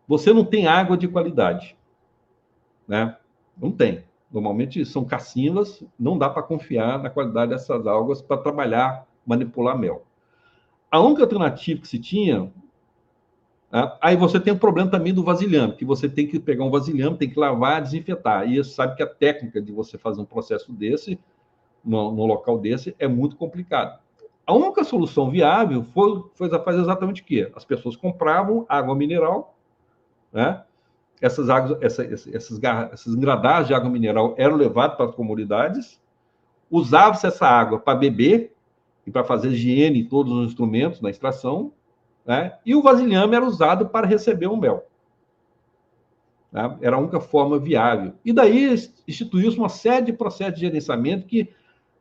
Você não tem água de qualidade, né? Não tem. Normalmente são cacimbas, não dá para confiar na qualidade dessas águas para trabalhar, manipular mel. A única alternativa que se tinha... Aí você tem o problema também do vasilhame, que você tem que pegar um vasilhame, tem que lavar, desinfetar. E você sabe que a técnica de você fazer um processo desse, num local desse, é muito complicado. A única solução viável foi fazer exatamente o quê? As pessoas compravam água mineral, né? Essas engradagens de água mineral eram levadas para as comunidades, usava-se essa água para beber e para fazer higiene em todos os instrumentos na extração, né? E o vasilhame era usado para receber o mel, né? Era a única forma viável. E daí instituiu-se uma série de processos de gerenciamento que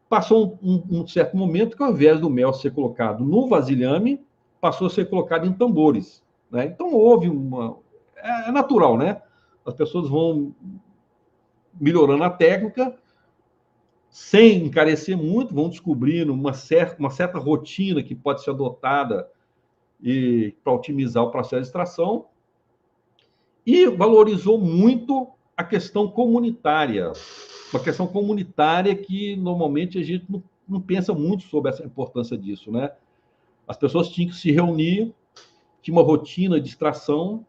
passou um certo momento que, ao invés do mel ser colocado no vasilhame, passou a ser colocado em tambores, né? Então houve é natural, né? As pessoas vão melhorando a técnica, sem encarecer muito, vão descobrindo uma certa rotina que pode ser adotada para otimizar o processo de extração, e valorizou muito a questão comunitária, uma questão comunitária que normalmente a gente não pensa muito sobre essa importância disso, né? As pessoas tinham que se reunir, tinha uma rotina de extração,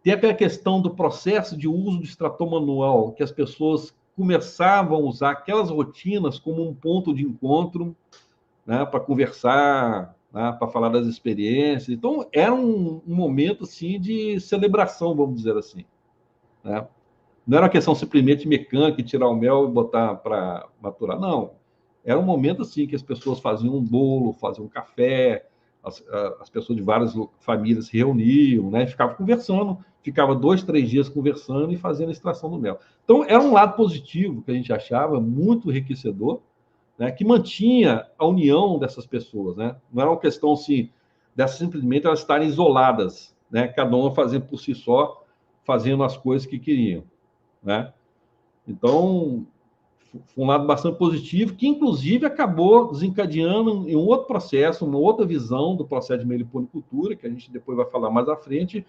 tem aquela questão do processo de uso do extrator manual, que as pessoas começavam a usar aquelas rotinas como um ponto de encontro, né, para conversar, né, para falar das experiências. Então, era um momento assim, de celebração, vamos dizer assim, né? Não era uma questão simplesmente mecânica, tirar o mel e botar para maturar, não. Era um momento assim que as pessoas faziam um bolo, faziam um café, as pessoas de várias famílias se reuniam, né, ficavam conversando, ficava 2, 3 dias conversando e fazendo a extração do mel. Então, era um lado positivo que a gente achava muito enriquecedor, né, que mantinha a união dessas pessoas, né? Não era uma questão assim, dessas simplesmente elas estarem isoladas, né, cada uma fazendo por si só, fazendo as coisas que queriam, né? Então, foi um lado bastante positivo, que inclusive acabou desencadeando em um outro processo, uma outra visão do processo de meliponicultura, que a gente depois vai falar mais à frente,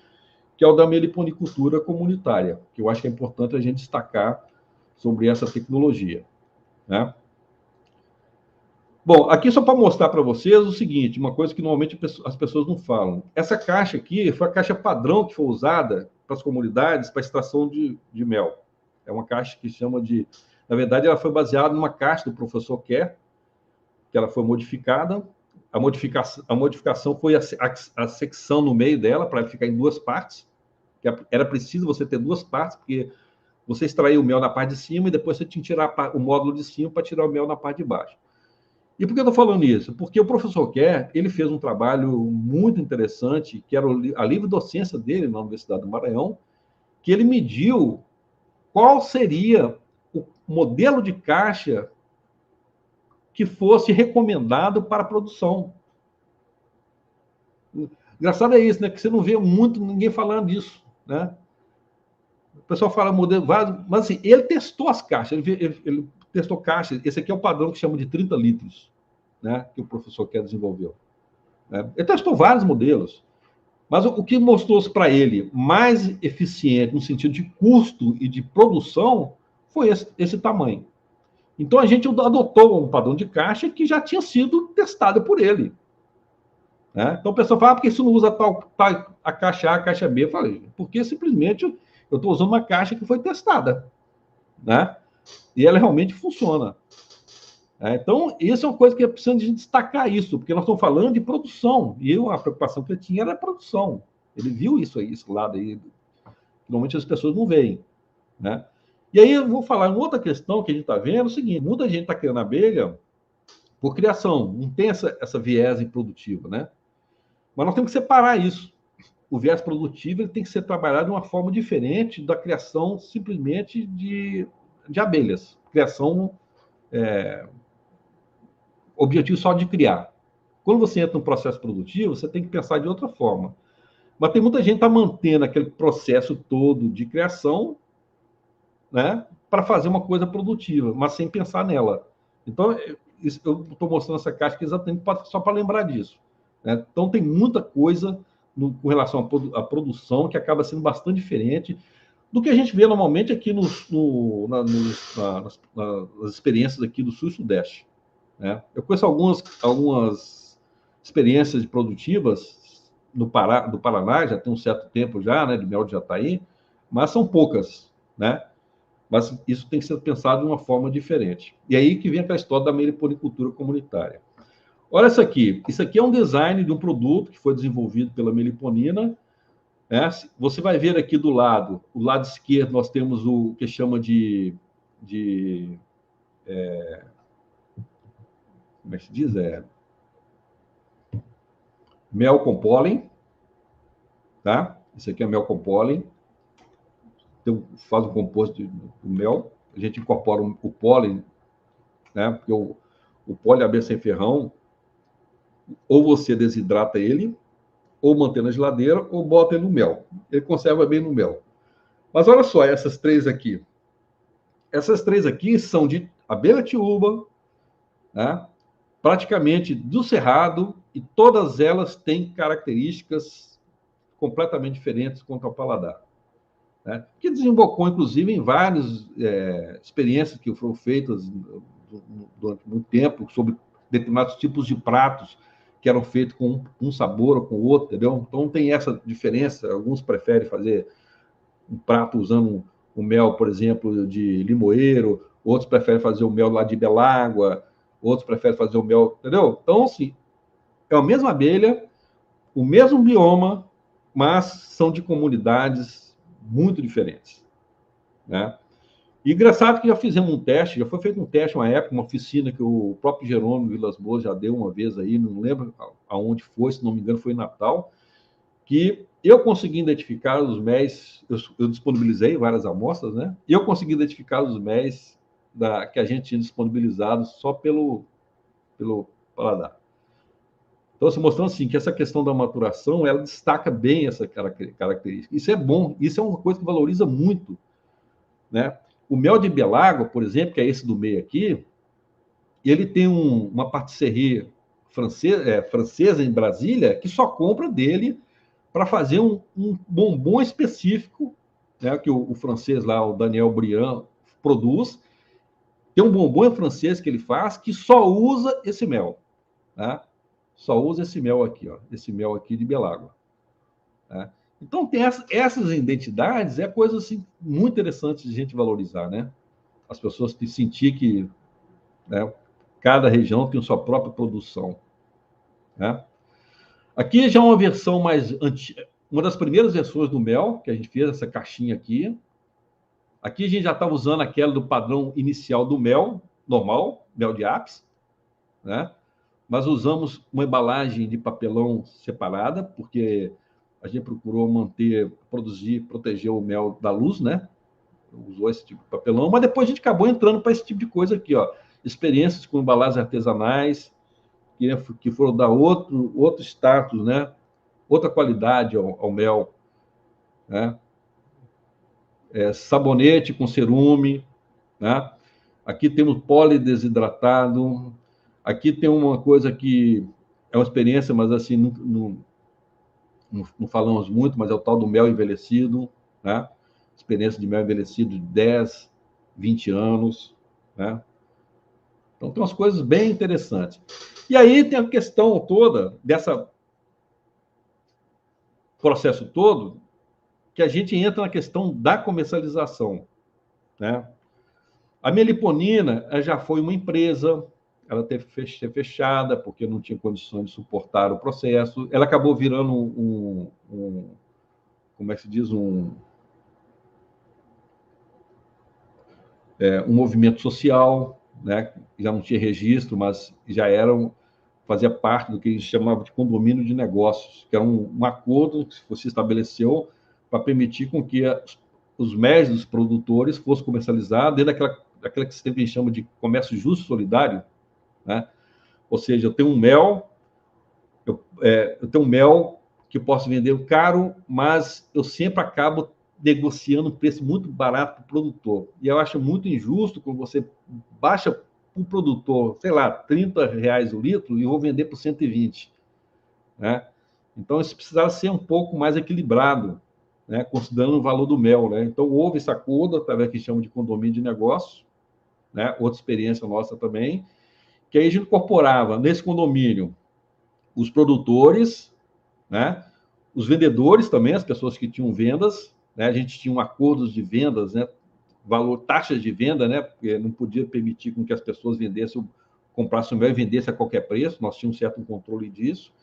que é o da meliponicultura comunitária, que eu acho que é importante a gente destacar sobre essa tecnologia, né? Bom, aqui só para mostrar para vocês o seguinte, uma coisa que normalmente as pessoas não falam. Essa caixa aqui foi a caixa padrão que foi usada para as comunidades para extração de mel. É uma caixa que chama de... Na verdade, ela foi baseada numa caixa do professor Kerr, que ela foi modificada. A modificação foi a secção no meio dela, para ficar em 2 partes. Era preciso você ter 2 partes, porque você extraía o mel na parte de cima e depois você tinha que tirar o módulo de cima para tirar o mel na parte de baixo. E por que eu estou falando isso? Porque o professor Kerr, ele fez um trabalho muito interessante, que era a livre docência dele na Universidade do Maranhão, que ele mediu qual seria o modelo de caixa que fosse recomendado para a produção. Engraçado é isso, né? Que você não vê muito ninguém falando disso, né? O pessoal fala modelo vários, mas assim, ele testou as caixas, ele testou caixas. Esse aqui é o padrão que chama de 30 litros, né? Que o professor quer desenvolveu. Né? Ele testou vários modelos, mas o que mostrou-se para ele mais eficiente no sentido de custo e de produção foi esse tamanho. Então a gente adotou um padrão de caixa que já tinha sido testado por ele. Né? Então o pessoal fala, por que isso não usa a caixa A, a caixa B? Eu falei, porque simplesmente eu estou usando uma caixa que foi testada. Né? E ela realmente funciona. Então, isso é uma coisa que é preciso de destacar isso, porque nós estamos falando de produção, e a preocupação que ele tinha era a produção. Ele viu isso aí, esse lado aí, que normalmente as pessoas não veem. Né? E aí eu vou falar uma outra questão que a gente está vendo, é o seguinte, muita gente está criando abelha por criação, não tem essa viés produtiva, né? Mas nós temos que separar isso. O viés produtivo ele tem que ser trabalhado de uma forma diferente da criação simplesmente de abelhas. Criação objetivo só de criar. Quando você entra no processo produtivo, você tem que pensar de outra forma. Mas tem muita gente que está mantendo aquele processo todo de criação, né, para fazer uma coisa produtiva, mas sem pensar nela. Então, eu estou mostrando essa caixa que exatamente só para lembrar disso. Né? Então, tem muita coisa com relação à produção que acaba sendo bastante diferente do que a gente vê normalmente aqui nas experiências aqui do Sul e Sudeste. Né? Eu conheço algumas experiências produtivas do Paraná, já tem um certo tempo já, né, de mel de Jataí, mas são poucas, né? Mas isso tem que ser pensado de uma forma diferente. E aí que vem aquela história da meliponicultura comunitária. Olha isso aqui é um design de um produto que foi desenvolvido pela Meliponina. Né? Você vai ver aqui do lado, o lado esquerdo, nós temos o que chama de como é que se diz? Mel com pólen. Tá? Isso aqui é mel com pólen. Então, faz um composto do mel. A gente incorpora o pólen, né? Porque o pólen abelha sem ferrão, ou você desidrata ele, ou mantém na geladeira, ou bota ele no mel. Ele conserva bem no mel. Mas olha só, essas três aqui. Essas três aqui são de abelha tiúba, né? Praticamente do cerrado, e todas elas têm características completamente diferentes quanto ao paladar. Né? Que desembocou, inclusive, em várias experiências que foram feitas durante muito tempo sobre determinados tipos de pratos que eram feitos com um sabor ou com o outro, entendeu? Então, tem essa diferença. Alguns preferem fazer um prato usando o mel, por exemplo, de limoeiro, outros preferem fazer o mel lá de belágua, outros preferem fazer o mel, entendeu? Então, assim, é a mesma abelha, o mesmo bioma, mas são de comunidades muito diferentes. Né? E engraçado que já fizemos um teste, já foi feito um teste uma época, uma oficina que o próprio Jerônimo Vilas Boas já deu uma vez aí, não lembro aonde foi, se não me engano foi em Natal, que eu consegui identificar os MEs, eu disponibilizei várias amostras, né? E eu consegui identificar os MEs que a gente tinha disponibilizado só pelo paladar. Então, se mostrando assim, que essa questão da maturação, ela destaca bem essa característica. Isso é bom, isso é uma coisa que valoriza muito. Né? O mel de belágua, por exemplo, que é esse do meio aqui, ele tem uma patisserie francesa em Brasília que só compra dele para fazer um bombom específico, né, que o francês lá, o Daniel Briand, produz. Tem um bombom francês que ele faz que só usa esse mel. Né? Só usa esse mel aqui, ó, esse mel aqui de belágua. Né? Então, tem essas identidades, é coisa assim, muito interessante de a gente valorizar, né? As pessoas que sentir que, né, cada região tem sua própria produção. Né? Aqui já é uma versão mais antiga, uma das primeiras versões do mel, que a gente fez, essa caixinha aqui. Aqui a gente já estava usando aquela do padrão inicial do mel, normal, mel de ápice, né? Mas usamos uma embalagem de papelão separada, porque a gente procurou proteger o mel da luz, né? Usou esse tipo de papelão, mas depois a gente acabou entrando para esse tipo de coisa aqui, ó. Experiências com embalagens artesanais, que foram dar outro status, né? outra qualidade ao mel, né? Sabonete com cerume, né? Aqui temos polidesidratado. Aqui tem uma coisa que é uma experiência, mas assim, não falamos muito, mas é o tal do mel envelhecido, né? Experiência de mel envelhecido de 10, 20 anos, né? Então, tem umas coisas bem interessantes. E aí tem a questão toda dessa processo todo, que a gente entra na questão da comercialização, né? A Meliponina já foi uma empresa, ela teve que ser fechada, porque não tinha condições de suportar o processo. Ela acabou virando como é que se diz, um movimento social, né? Já não tinha registro, mas já fazia parte do que a gente chamava de condomínio de negócios, que era um acordo que se estabeleceu para permitir com que os médios dos produtores fossem comercializados dentro daquela que a gente chama de comércio justo e solidário, né? Ou seja, eu tenho um mel, eu tenho um mel que eu posso vender caro, mas eu sempre acabo negociando um preço muito barato para o produtor. E eu acho muito injusto quando você baixa para o produtor, sei lá, R$30 o litro e eu vou vender por 120, né? Então, isso precisava ser um pouco mais equilibrado, né? Considerando o valor do mel, né? Então, houve esse acordo, através que chama de condomínio de negócios, né? Outra experiência nossa também, que aí a gente incorporava nesse condomínio os produtores, né? Os vendedores também, as pessoas que tinham vendas, né? A gente tinha acordos de vendas, né? Taxas de venda, né? Porque não podia permitir com que as pessoas comprassem o mel e vendessem a qualquer preço, nós tínhamos um certo controle disso.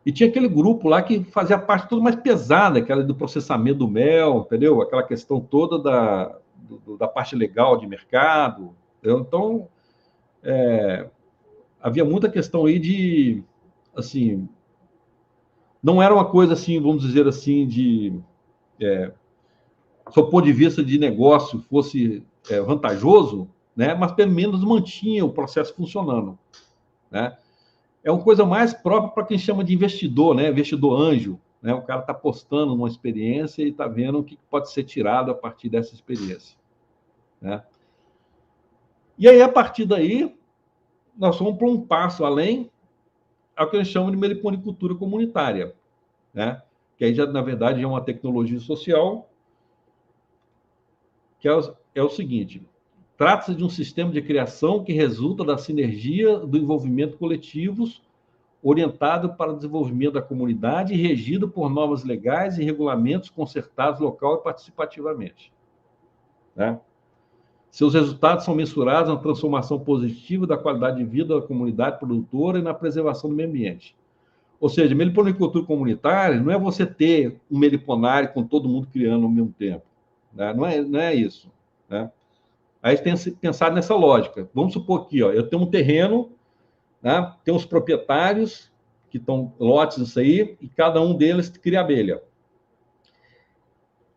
E tinha aquele grupo lá que fazia parte toda mais pesada, aquela do processamento do mel, entendeu? Aquela questão toda da parte legal de mercado. Entendeu? Então, havia muita questão aí de, assim, não era uma coisa assim, vamos dizer assim, do ponto de vista de negócio fosse vantajoso, né? Mas pelo menos mantinha o processo funcionando, né? É uma coisa mais própria para quem chama de investidor, né? Investidor anjo, né? O cara está apostando numa experiência e está vendo o que pode ser tirado a partir dessa experiência, né? E aí, a partir daí, nós fomos para um passo além, ao que a gente chama de meliponicultura comunitária, né? Que aí, já, na verdade, é uma tecnologia social, que é o seguinte: trata-se de um sistema de criação que resulta da sinergia do envolvimento coletivos, orientado para o desenvolvimento da comunidade e regido por normas legais e regulamentos concertados local e participativamente, né? Seus resultados são mensurados na transformação positiva da qualidade de vida da comunidade produtora e na preservação do meio ambiente. Ou seja, meliponicultura comunitária não é você ter um meliponário com todo mundo criando ao mesmo tempo, né? Não é isso, né? Aí tem pensado nessa lógica. Vamos supor aqui, ó, eu tenho um terreno, né? Tem os proprietários, que estão lotes isso aí, e cada um deles cria abelha.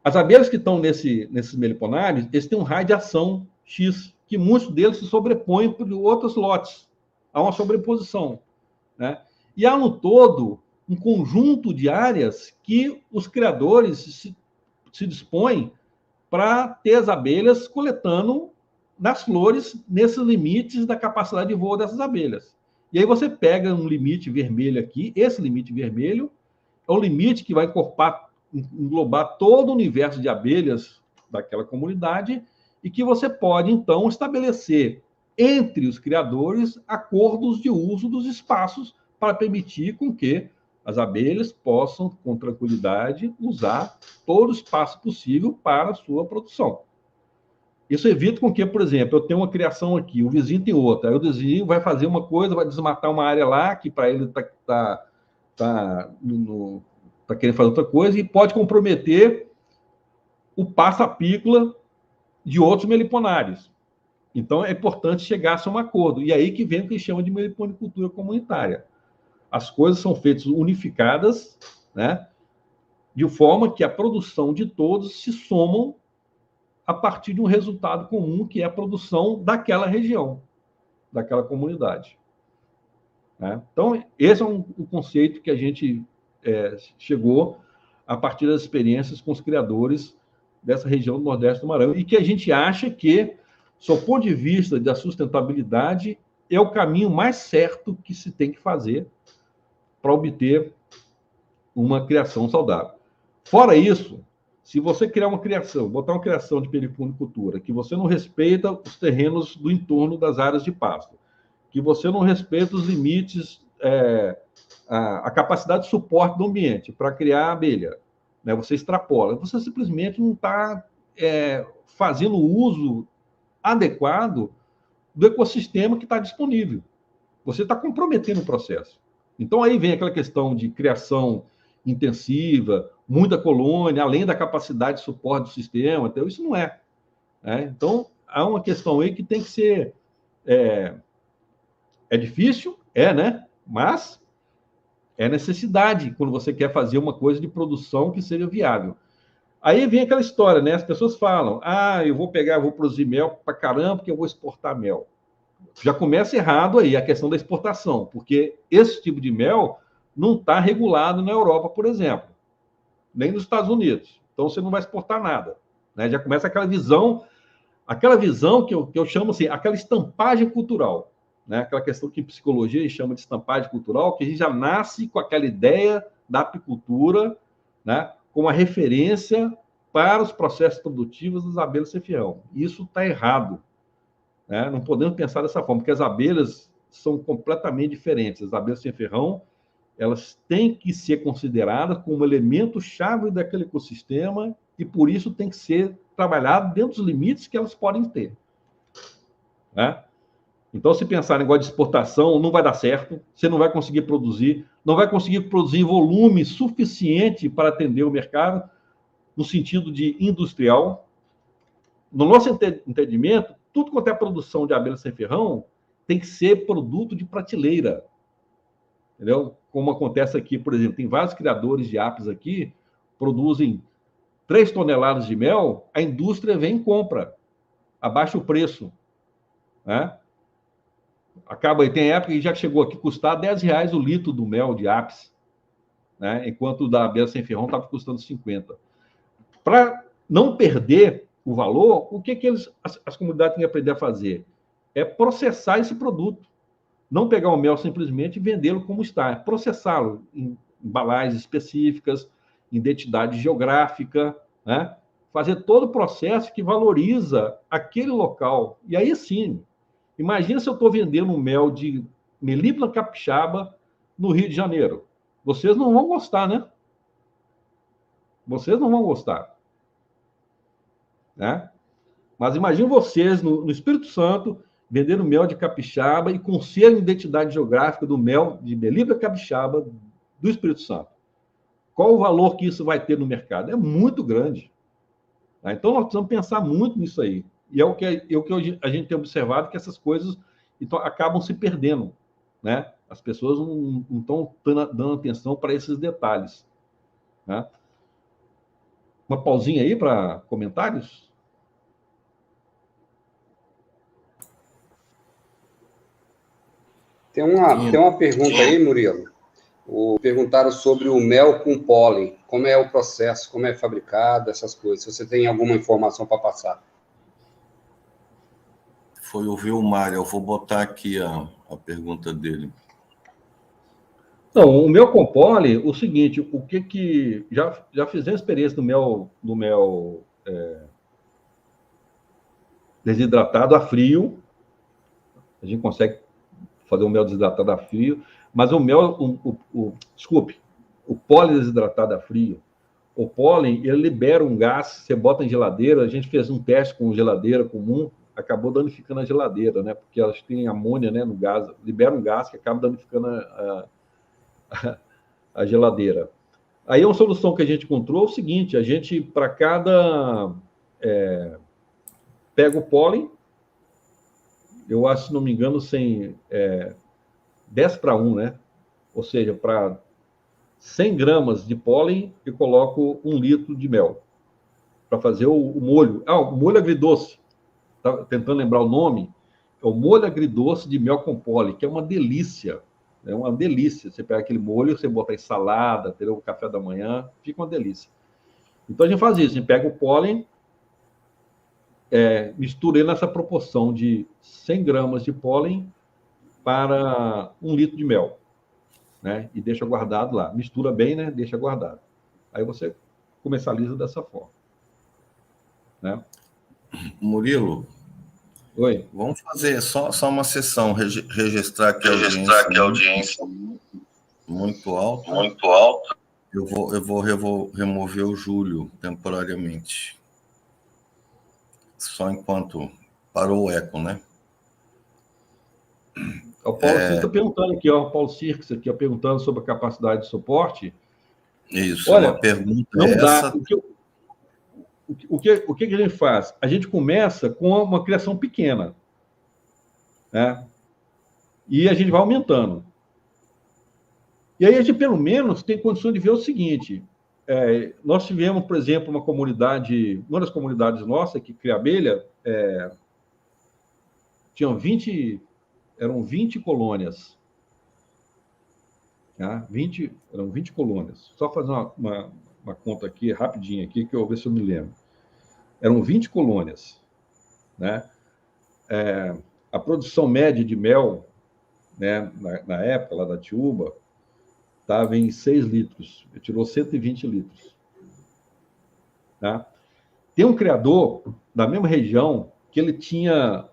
As abelhas que estão nesses meliponários, eles têm um raio de ação X, que muitos deles se sobrepõem por outros lotes. Há uma sobreposição, né? E há, no todo, um conjunto de áreas que os criadores se dispõem para ter as abelhas coletando nas flores, nesses limites da capacidade de voo dessas abelhas. E aí você pega um limite vermelho aqui, esse limite vermelho é o limite que vai englobar todo o universo de abelhas daquela comunidade e que você pode, então, estabelecer entre os criadores acordos de uso dos espaços para permitir com que as abelhas possam, com tranquilidade, usar todo o espaço possível para a sua produção. Isso evita com que, por exemplo, eu tenho uma criação aqui, o vizinho tem outra, aí o vizinho vai fazer uma coisa, vai desmatar uma área lá, que para ele está querendo fazer outra coisa, e pode comprometer o pasto apícola de outros meliponários. Então, é importante chegar a um acordo. E aí que vem o que chama de meliponicultura comunitária. As coisas são feitas unificadas, né? De forma que a produção de todos se somam a partir de um resultado comum, que é a produção daquela região, daquela comunidade, né? Então, esse é um conceito que a gente chegou a partir das experiências com os criadores dessa região do Nordeste do Maranhão, e que a gente acha que, sob o ponto de vista da sustentabilidade, é o caminho mais certo que se tem que fazer para obter uma criação saudável. Fora isso, se você criar uma criação, botar uma criação de periponicultura, que você não respeita os terrenos do entorno das áreas de pasto, que você não respeita os limites, a capacidade de suporte do ambiente para criar abelha, né? Você extrapola, você simplesmente não está fazendo o uso adequado do ecossistema que está disponível. Você está comprometendo o processo. Então, aí vem aquela questão de criação intensiva, muita colônia, além da capacidade de suporte do sistema, então isso não é. Então, há uma questão aí que tem que ser... É difícil, né? Mas é necessidade quando você quer fazer uma coisa de produção que seja viável. Aí vem aquela história, né? As pessoas falam, eu vou produzir mel para caramba, porque eu vou exportar mel. Já começa errado aí a questão da exportação, porque esse tipo de mel não está regulado na Europa, por exemplo, nem nos Estados Unidos. Então, você não vai exportar nada, né? Já começa aquela visão que eu chamo assim, aquela estampagem cultural, né? Aquela questão que em psicologia chama de estampagem cultural, que a gente já nasce com aquela ideia da apicultura, né, como a referência para os processos produtivos das abelhas sem ferrão. Isso está errado, né? Não podemos pensar dessa forma, porque as abelhas são completamente diferentes. As abelhas sem ferrão, elas têm que ser consideradas como elemento-chave daquele ecossistema e, por isso, tem que ser trabalhado dentro dos limites que elas podem ter, né? Então, se pensar em negócio de exportação, não vai dar certo, você não vai conseguir produzir, não vai conseguir produzir em volume suficiente para atender o mercado, no sentido de industrial. No nosso entendimento, tudo quanto é produção de abelha sem ferrão tem que ser produto de prateleira, entendeu? Como acontece aqui, por exemplo, tem vários criadores de apis aqui, produzem 3 toneladas de mel, a indústria vem e compra, abaixa o preço, né? Acaba, tem época que já chegou aqui a custar R$10 o litro do mel de apis, né? Enquanto o da abelha sem ferrão estava custando 50. Para não perder o valor, o que as comunidades têm que aprender a fazer? É processar esse produto. Não pegar o mel simplesmente e vendê-lo como está. É processá-lo em embalagens específicas, identidade geográfica, né? Fazer todo o processo que valoriza aquele local. E aí sim, imagina se eu estou vendendo um mel de melípona capixaba no Rio de Janeiro. Vocês não vão gostar, né? Vocês não vão gostar, né? Mas imagine vocês no Espírito Santo vendendo mel de capixaba e com selo de identidade geográfica do mel de melípona capixaba do Espírito Santo. Qual o valor que isso vai ter no mercado? É muito grande, tá? Então, nós precisamos pensar muito nisso aí. E é o que a gente tem observado, que essas coisas acabam se perdendo, né? As pessoas não estão dando atenção para esses detalhes, né? Uma pausinha aí para comentários? Tem uma pergunta aí, Murilo. Perguntaram sobre o mel com pólen. Como é o processo, como é fabricado, essas coisas. Se você tem alguma informação para passar. Foi o Vilmar, eu vou botar aqui a pergunta dele. Não, o mel com pólen, o seguinte, o que já fizemos experiência do mel desidratado a frio. A gente consegue fazer um mel desidratado a frio, mas o mel, desculpe, o pólen desidratado a frio, o pólen, ele libera um gás, você bota em geladeira, a gente fez um teste com geladeira comum, acabou danificando a geladeira, né? Porque elas têm amônia, né, no gás, libera um gás que acaba danificando a geladeira. Aí uma solução que a gente encontrou é o seguinte, a gente, para cada... pega o pólen, eu acho, se não me engano, 10:1, né? Ou seja, para 100 gramas de pólen, eu coloco 1 litro de mel para fazer o molho. O molho agridoce. Estava tentando lembrar o nome. É o molho agridoce de mel com pólen, que é uma delícia, É uma delícia. Você pega aquele molho, você bota em salada, entendeu? O café da manhã, fica uma delícia. Então a gente faz isso, a gente pega o pólen, mistura ele nessa proporção de 100 gramas de pólen para 1 litro de mel, né? E deixa guardado lá. Mistura bem, né? Deixa guardado. Aí você comercializa dessa forma, né? Murilo, Oi. vamos fazer só uma sessão, registrar aqui a audiência. Muito alto. Eu vou remover o Júlio temporariamente. Só enquanto parou o eco, né? O Paulo Cirques está perguntando aqui, ó, o Paulo Cirques aqui, ó, perguntando sobre a capacidade de suporte. Isso, olha, uma pergunta não essa. dá. O que a gente faz? A gente começa com uma criação pequena, né? E a gente vai aumentando. E aí a gente, pelo menos, tem condição de ver o seguinte. Nós tivemos, por exemplo, uma das comunidades nossas que cria abelha, eram 20 colônias. Tá? Eram 20 colônias. Só fazer uma conta aqui, rapidinho aqui, que eu vou ver se eu me lembro. Eram 20 colônias, né? A produção média de mel, né, na época, lá da Tiúba, estava em 6 litros. Ele tirou 120 litros. Tá? Tem um criador da mesma região que ele tinha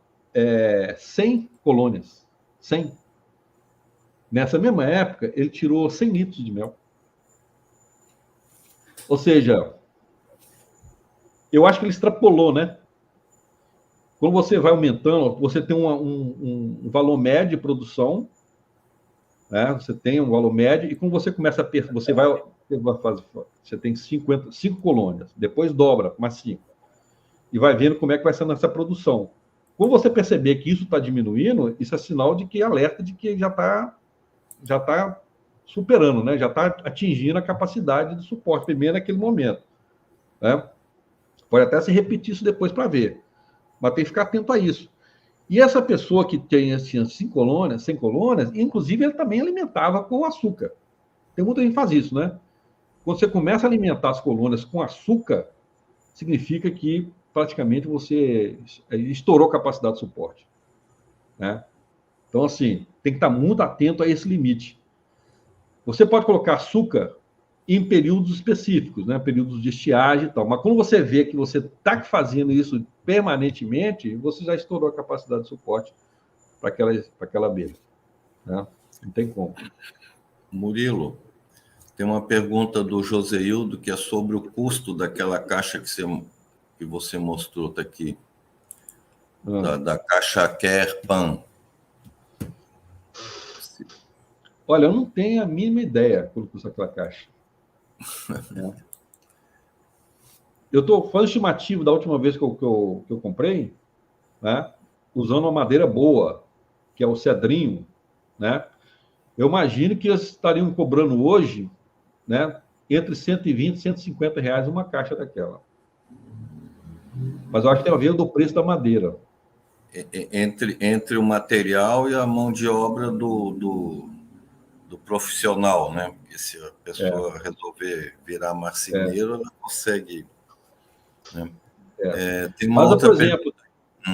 100 colônias. 100. Nessa mesma época, ele tirou 100 litros de mel. Ou seja, eu acho que ele extrapolou, né? Quando você vai aumentando, você tem um valor médio de produção, né? Você tem um valor médio, e quando você começa você tem 5 colônias, depois dobra, mais 5. E vai vendo como é que vai ser nessa produção. Quando você perceber que isso está diminuindo, isso é sinal de que alerta de que já está superando, né? Já está atingindo a capacidade de suporte, primeiro naquele momento, né? Pode até se repetir isso depois para ver, mas tem que ficar atento a isso. E essa pessoa que tem assim, 100 colônias, inclusive ele também alimentava com açúcar. Tem muita gente que faz isso, né? Quando você começa a alimentar as colônias com açúcar, significa que praticamente você estourou a capacidade de suporte, né? Então, assim, tem que estar muito atento a esse limite. Você pode colocar açúcar em períodos específicos, né? Períodos de estiagem e tal. Mas quando você vê que você está fazendo isso permanentemente, você já estourou a capacidade de suporte para aquela abelha, né? Não tem como. Murilo, tem uma pergunta do Joseildo, que é sobre o custo daquela caixa que você mostrou, tá aqui, da caixa Care Pan. Olha, eu não tenho a mínima ideia quanto custa aquela caixa. Eu estou fazendo estimativo da última vez que eu comprei, né? Usando uma madeira boa, que é o cedrinho, né? Eu imagino que eles estariam cobrando hoje, né, entre 120 e 150 reais uma caixa daquela. Mas eu acho que tem a ver do preço da madeira. Entre o material e a mão de obra do profissional, né? Porque se a pessoa resolver virar marceneiro, ela consegue. Né? Tem uma mas, outra por exemplo,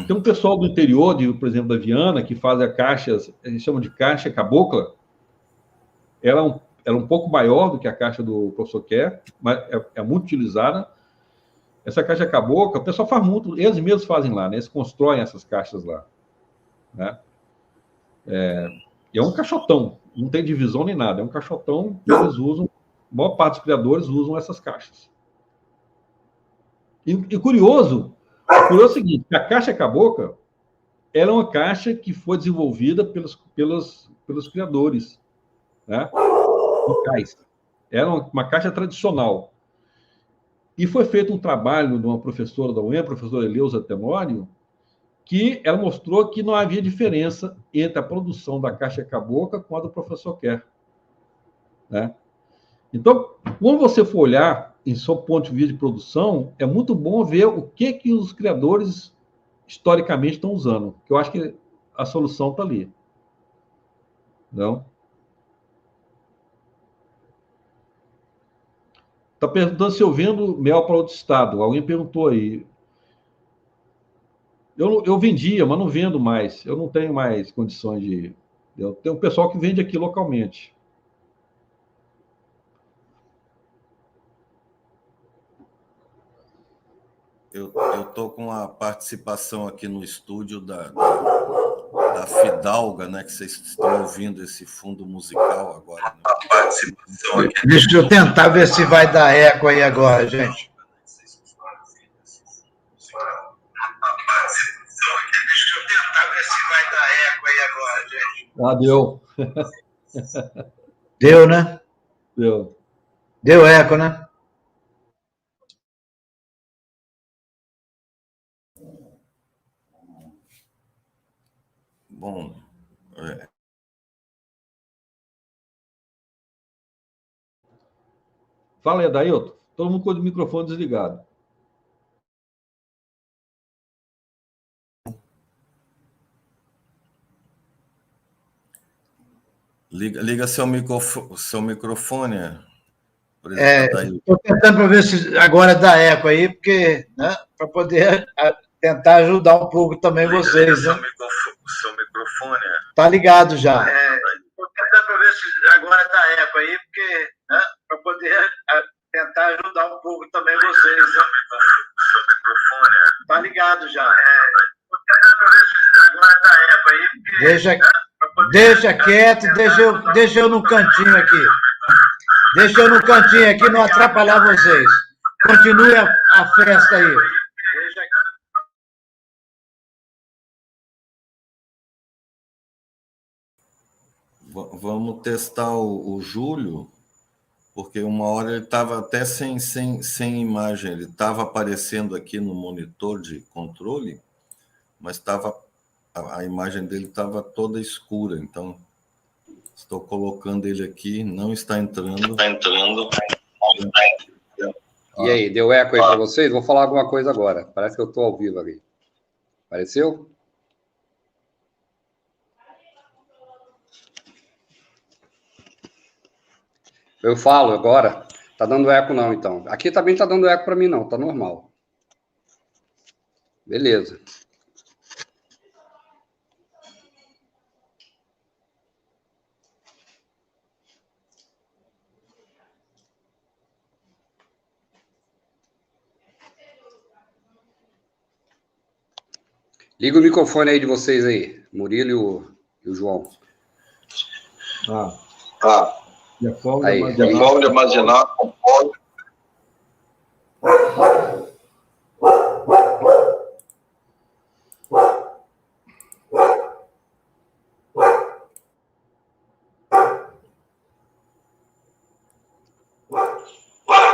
tem um pessoal do interior, por exemplo, da Viana, que faz a caixa, eles chamam de caixa cabocla. Ela é um pouco maior do que a caixa do professor Kerr, mas é muito utilizada. Essa caixa cabocla, o pessoal faz muito, eles mesmos fazem lá, né? Eles constroem essas caixas lá, né? É um caixotão, não tem divisão nem nada, é um caixotão que eles usam, a maior parte dos criadores usam essas caixas. E curioso é o seguinte, a caixa cabocla, ela é uma caixa que foi desenvolvida pelos criadores, né? Locais. Era uma caixa tradicional. E foi feito um trabalho de uma professora da UEM, a professora Eleusa Tenório, que ela mostrou que não havia diferença entre a produção da caixa cabocla com a do professor Kerr, né? Então, quando você for olhar em seu ponto de vista de produção, é muito bom ver o que os criadores historicamente estão usando, que eu acho que a solução está ali. Não? Está perguntando se eu vendo mel para outro estado. Alguém perguntou aí. Eu vendia, mas não vendo mais. Eu não tenho mais condições de... Eu tenho um pessoal que vende aqui localmente. Eu estou com a participação aqui no estúdio da Fidalga, né? Que vocês estão ouvindo esse fundo musical agora. Né? A participação aqui. Deixa eu tentar ver se vai dar eco aí agora, gente. Deixa eu tentar ver se vai dar eco aí agora, gente. Ah, deu. Deu, né? Deu. Deu eco, né? Bom, Fala aí, Adailton. Todo mundo com o microfone desligado. liga seu microfone. Estou tentando para ver se agora dá eco aí, porque, né, para poder tentar ajudar um pouco também vocês. Né? Seu microfone. Tá ligado já. Estou tentando para ver se agora dá eco aí, porque, né, para poder tentar ajudar um pouco também vocês. Né? Seu microfone. Tá ligado já. Estou tentando para ver se agora dá eco aí, porque... Deixa quieto, deixa eu no cantinho aqui. Deixa eu no cantinho aqui, não atrapalhar vocês. Continue a festa aí. Vamos testar o Júlio, porque uma hora ele estava até sem imagem. Ele estava aparecendo aqui no monitor de controle, mas a imagem dele estava toda escura. Então, estou colocando ele aqui, não está entrando. Está entrando. E aí, deu eco aí para vocês? Vou falar alguma coisa agora. Parece que eu estou ao vivo ali. Apareceu? Eu falo agora. Tá dando eco não, então. Aqui também tá dando eco para mim não, tá normal. Beleza. Liga o microfone aí de vocês aí, Murilo e o João. E a forma Aí, de imaginar com pó.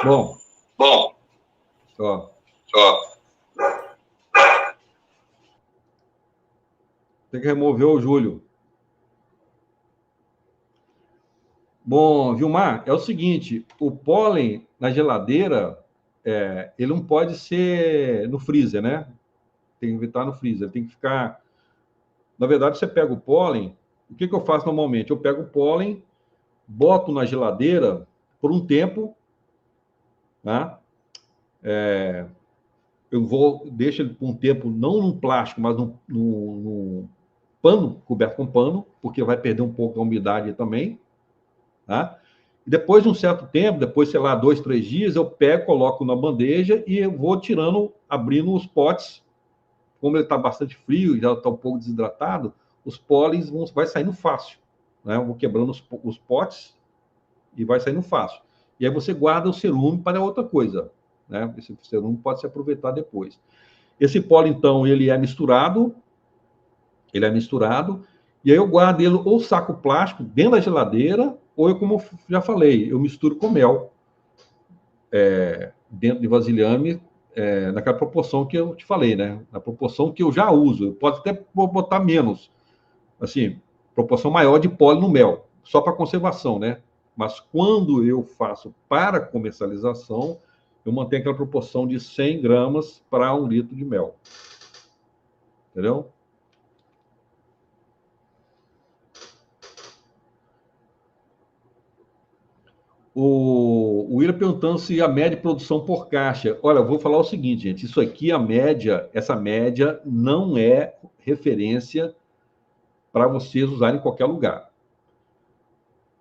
Bom. Ó. Tem que remover o Júlio. Bom, Vilmar, é o seguinte, o pólen na geladeira, ele não pode ser no freezer, né? Tem que evitar no freezer, tem que ficar... Na verdade, você pega o pólen, o que eu faço normalmente? Eu pego o pólen, boto na geladeira por um tempo, né? Deixo ele por um tempo, não num plástico, mas num pano, coberto com pano, porque vai perder um pouco a umidade também, tá? E depois de um certo tempo, depois, sei lá, 2, 3 dias, eu pego, coloco na bandeja e eu vou tirando, abrindo os potes. Como ele está bastante frio e já está um pouco desidratado, os pólens vai saindo fácil, né? Eu vou quebrando os potes e vai saindo fácil. E aí você guarda o cerume para outra coisa, né? Esse cerume pode se aproveitar depois. Esse pólen, então, ele é misturado, e aí eu guardo ele ou saco plástico dentro da geladeira, ou eu, como eu já falei, eu misturo com mel, dentro de vasilhame, naquela proporção que eu te falei, né? Na proporção que eu já uso. Pode até botar menos, assim, proporção maior de pólen no mel, só para conservação, né? Mas quando eu faço para comercialização, eu mantenho aquela proporção de 100 gramas para 1 litro de mel. Entendeu? O William perguntando se a média de produção por caixa. Olha, eu vou falar o seguinte, gente. Isso aqui, essa média não é referência para vocês usarem em qualquer lugar.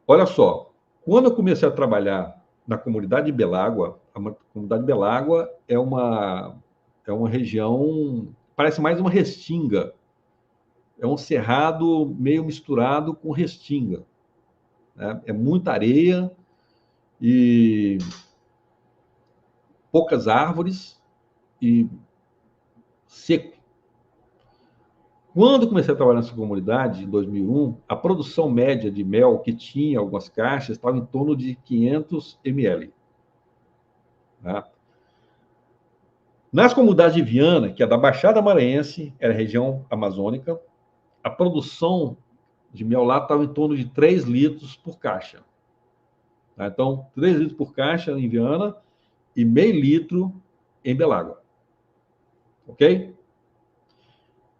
Olha só, quando eu comecei a trabalhar na comunidade de Belágua, a comunidade de Belágua é uma região, parece mais uma restinga. É um cerrado meio misturado com restinga, né? É muita areia e poucas árvores e seco. Quando comecei a trabalhar nessa comunidade, em 2001, a produção média de mel que tinha algumas caixas estava em torno de 500 ml. Tá? Nas comunidades de Viana, que é da Baixada Maranhense, era a região amazônica, a produção de mel lá estava em torno de 3 litros por caixa. Tá? Então, 3 litros por caixa em Viana e meio litro em Belágua. Ok?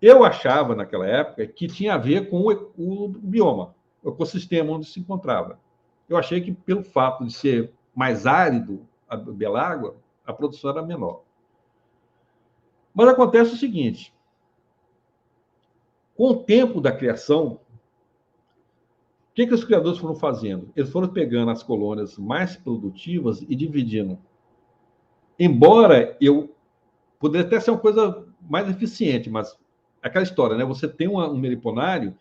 Eu achava, naquela época, que tinha a ver com o bioma, o ecossistema onde se encontrava. Eu achei que, pelo fato de ser mais árido a Belágua, a produção era menor. Mas acontece o seguinte, com o tempo da criação, o que os criadores foram fazendo? Eles foram pegando as colônias mais produtivas e dividindo. Embora eu poderia até ser uma coisa mais eficiente, mas aquela história, né? Você tem um meliponário,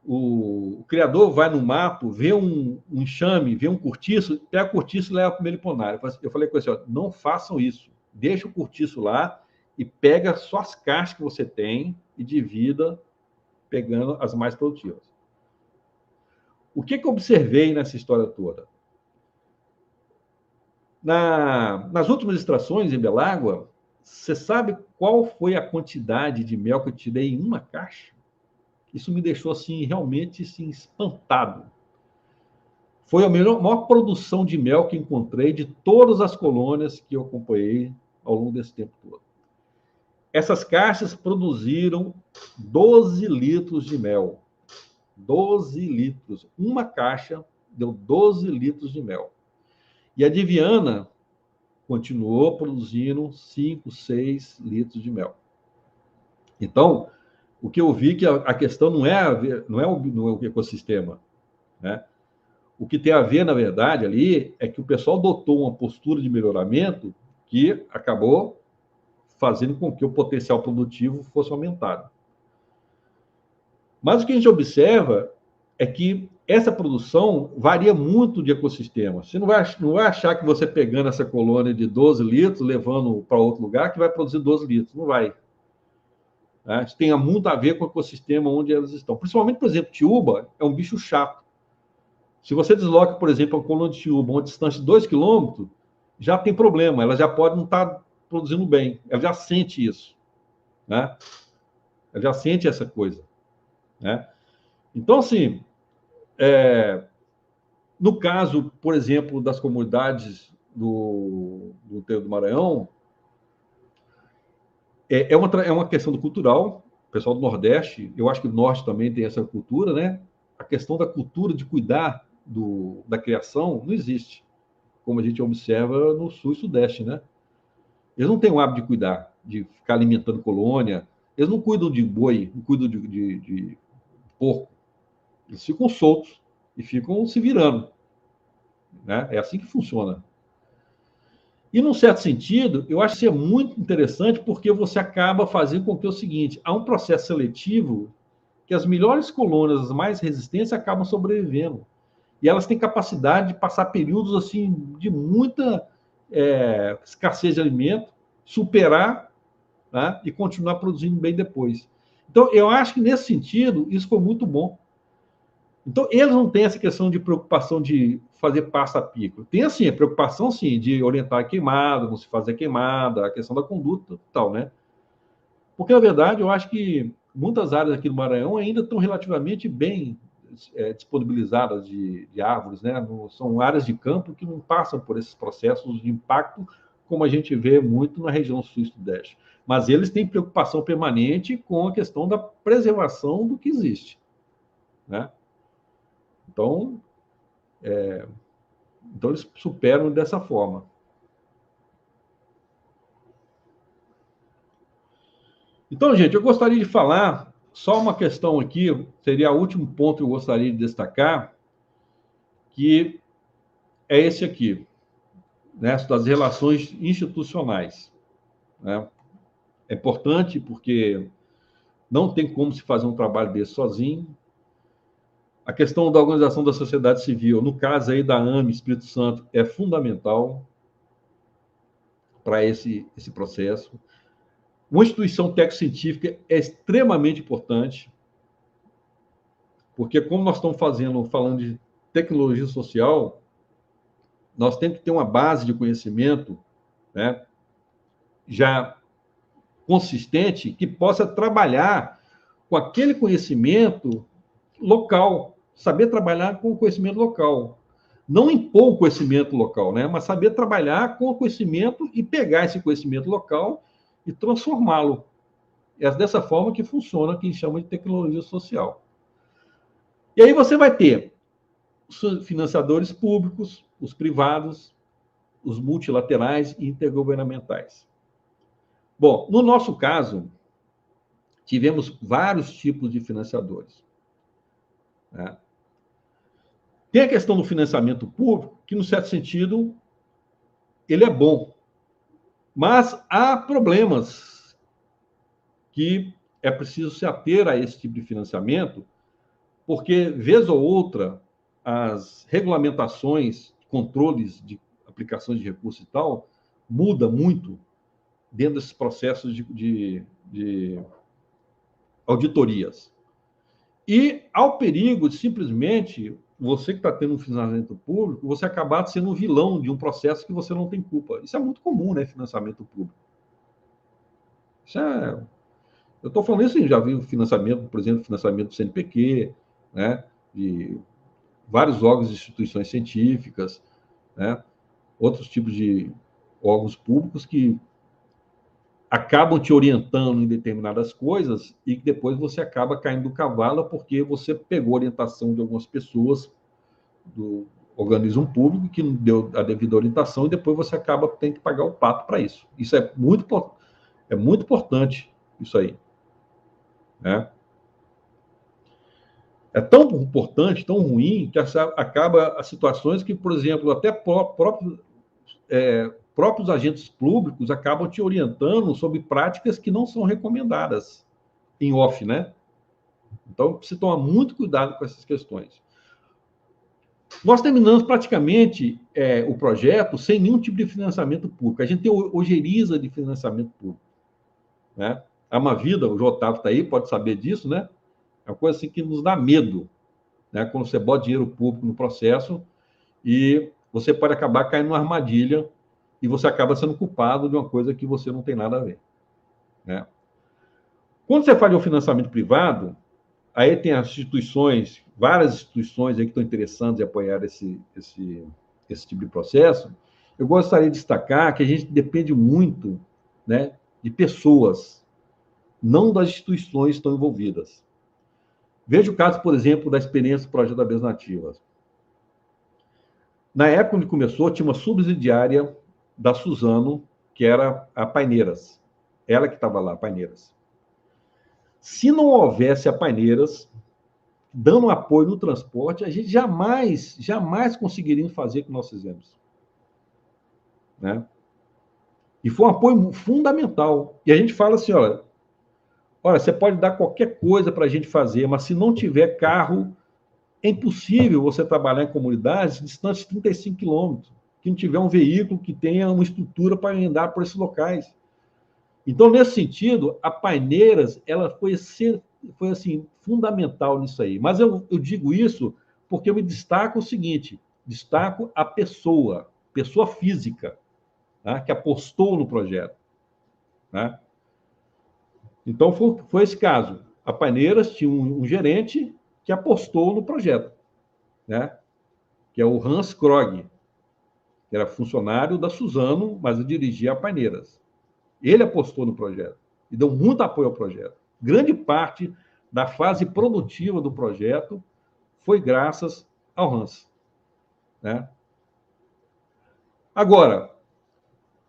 o criador vai no mato, vê um enxame, vê um cortiço, pega o cortiço e leva para o meliponário. Eu falei com ele assim, ó, não façam isso. Deixa o cortiço lá e pega só as caixas que você tem e divida pegando as mais produtivas. O que eu observei nessa história toda? Nas últimas extrações em Belágua, você sabe qual foi a quantidade de mel que eu tirei em uma caixa? Isso me deixou assim realmente assim, espantado. Foi a maior produção de mel que encontrei de todas as colônias que eu acompanhei ao longo desse tempo todo. Essas caixas produziram 12 litros de mel. 12 litros. Uma caixa deu 12 litros de mel. E a de Viana continuou produzindo 5, 6 litros de mel. Então, o que eu vi que a questão não é o ecossistema, né? O que tem a ver, na verdade, ali, é que o pessoal adotou uma postura de melhoramento que acabou fazendo com que o potencial produtivo fosse aumentado. Mas o que a gente observa é que essa produção varia muito de ecossistema. Você não vai achar que você pegando essa colônia de 12 litros, levando para outro lugar, que vai produzir 12 litros. Não vai. Isso tem muito a ver com o ecossistema onde elas estão. Principalmente, por exemplo, tiúba é um bicho chato. Se você desloca, por exemplo, a colônia de tiúba a uma distância de 2 quilômetros, já tem problema. Ela já pode não estar produzindo bem. Ela já sente isso. Né? Ela já sente essa coisa. Né? Então, assim, no caso, por exemplo, das comunidades do interior do Maranhão, é uma questão do cultural. O pessoal do Nordeste, eu acho que o Norte também tem essa cultura, né? A questão da cultura de cuidar da criação não existe, como a gente observa no Sul e Sudeste, né? Eles não têm o hábito de cuidar, de ficar alimentando colônia. Eles não cuidam de boi, não cuidam de porco. Eles ficam soltos e ficam se virando. Né? É assim que funciona. E, num certo sentido, eu acho que isso é muito interessante porque você acaba fazendo com que é o seguinte, há um processo seletivo que as melhores colônias, as mais resistentes, acabam sobrevivendo. E elas têm capacidade de passar períodos assim de muita escassez de alimento, superar, né? E continuar produzindo bem depois. Então, eu acho que, nesse sentido, isso foi muito bom. Então, eles não têm essa questão de preocupação de fazer pasta a pico. Tem, assim, a preocupação, sim, de orientar a queimada, não se fazer queimada, a questão da conduta e tal, né? Porque, na verdade, eu acho que muitas áreas aqui do Maranhão ainda estão relativamente bem disponibilizadas de árvores, né? São áreas de campo que não passam por esses processos de impacto, como a gente vê muito na região sul e sudeste. Mas eles têm preocupação permanente com a questão da preservação do que existe, né? Então, Então, eles superam dessa forma. Então, gente, eu gostaria de falar só uma questão aqui, seria o último ponto que eu gostaria de destacar, que é esse aqui, né, das relações institucionais. Né? É importante porque não tem como se fazer um trabalho desse sozinho. A questão da organização da sociedade civil, no caso aí da AME, Espírito Santo, é fundamental para esse processo. Uma instituição técnico-científica é extremamente importante, porque como nós estamos falando de tecnologia social, nós temos que ter uma base de conhecimento, né, já consistente, que possa trabalhar com aquele conhecimento local, saber trabalhar com o conhecimento local. Não impor o conhecimento local, né, mas saber trabalhar com o conhecimento e pegar esse conhecimento local e transformá-lo. É dessa forma que funciona o que a gente chama de tecnologia social. E aí você vai ter os financiadores públicos, os privados, os multilaterais e intergovernamentais. Bom, no nosso caso, tivemos vários tipos de financiadores. Né? Tem a questão do financiamento público, que, no certo sentido, ele é bom. Mas há problemas que é preciso se ater a esse tipo de financiamento, porque, vez ou outra, as regulamentações, controles de aplicações de recursos e tal, muda muito dentro desses processos de auditorias. E há o perigo de, simplesmente, você que está tendo um financiamento público, você acabar sendo um vilão de um processo que você não tem culpa. Isso é muito comum, né, financiamento público. Eu estou falando isso, já vi o financiamento, por exemplo, financiamento do CNPq, né, de vários órgãos e instituições científicas, né, outros tipos de órgãos públicos que acabam te orientando em determinadas coisas e que depois você acaba caindo do cavalo porque você pegou a orientação de algumas pessoas do organismo público que não deu a devida orientação e depois você acaba tendo que pagar o pato para isso. Isso é muito importante, isso aí. Né? É tão importante, tão ruim, que acaba as situações que, por exemplo, até próprios agentes públicos acabam te orientando sobre práticas que não são recomendadas em off, né? Então, precisa tomar muito cuidado com essas questões. Nós terminamos praticamente o projeto sem nenhum tipo de financiamento público. A gente tem ojeriza de financiamento público. Né? A Mavida, o João Otávio está aí, pode saber disso, né? É uma coisa assim que nos dá medo, né? Quando você bota dinheiro público no processo e você pode acabar caindo numa armadilha e você acaba sendo culpado de uma coisa que você não tem nada a ver. Né? Quando você faz o financiamento privado, aí tem as instituições, várias instituições aí que estão interessadas em apoiar esse tipo de processo. Eu gostaria de destacar que a gente depende muito, né, de pessoas, não das instituições que estão envolvidas. Veja o caso, por exemplo, da experiência do Projeto Abelhas Nativas. Na época onde começou, tinha uma subsidiária da Suzano, que era a Paineiras. Ela que estava lá, a Paineiras. Se não houvesse a Paineiras dando apoio no transporte, a gente jamais conseguiria fazer o que nós fizemos. Né? E foi um apoio fundamental. E a gente fala assim, olha, você pode dar qualquer coisa para a gente fazer, mas se não tiver carro, é impossível você trabalhar em comunidades distantes de 35 quilômetros, que não tiver um veículo que tenha uma estrutura para andar por esses locais. Então, nesse sentido, a Paineiras, ela foi assim, fundamental nisso aí. Mas eu digo isso porque eu me destaco o seguinte, destaco a pessoa física, tá? Que apostou no projeto. Tá? Então, foi esse caso. A Paineiras tinha um gerente que apostou no projeto, né? Que é o Hans Krog, que era funcionário da Suzano, mas dirigia a Paineiras. Ele apostou no projeto e deu muito apoio ao projeto. Grande parte da fase produtiva do projeto foi graças ao Hans. Né? Agora,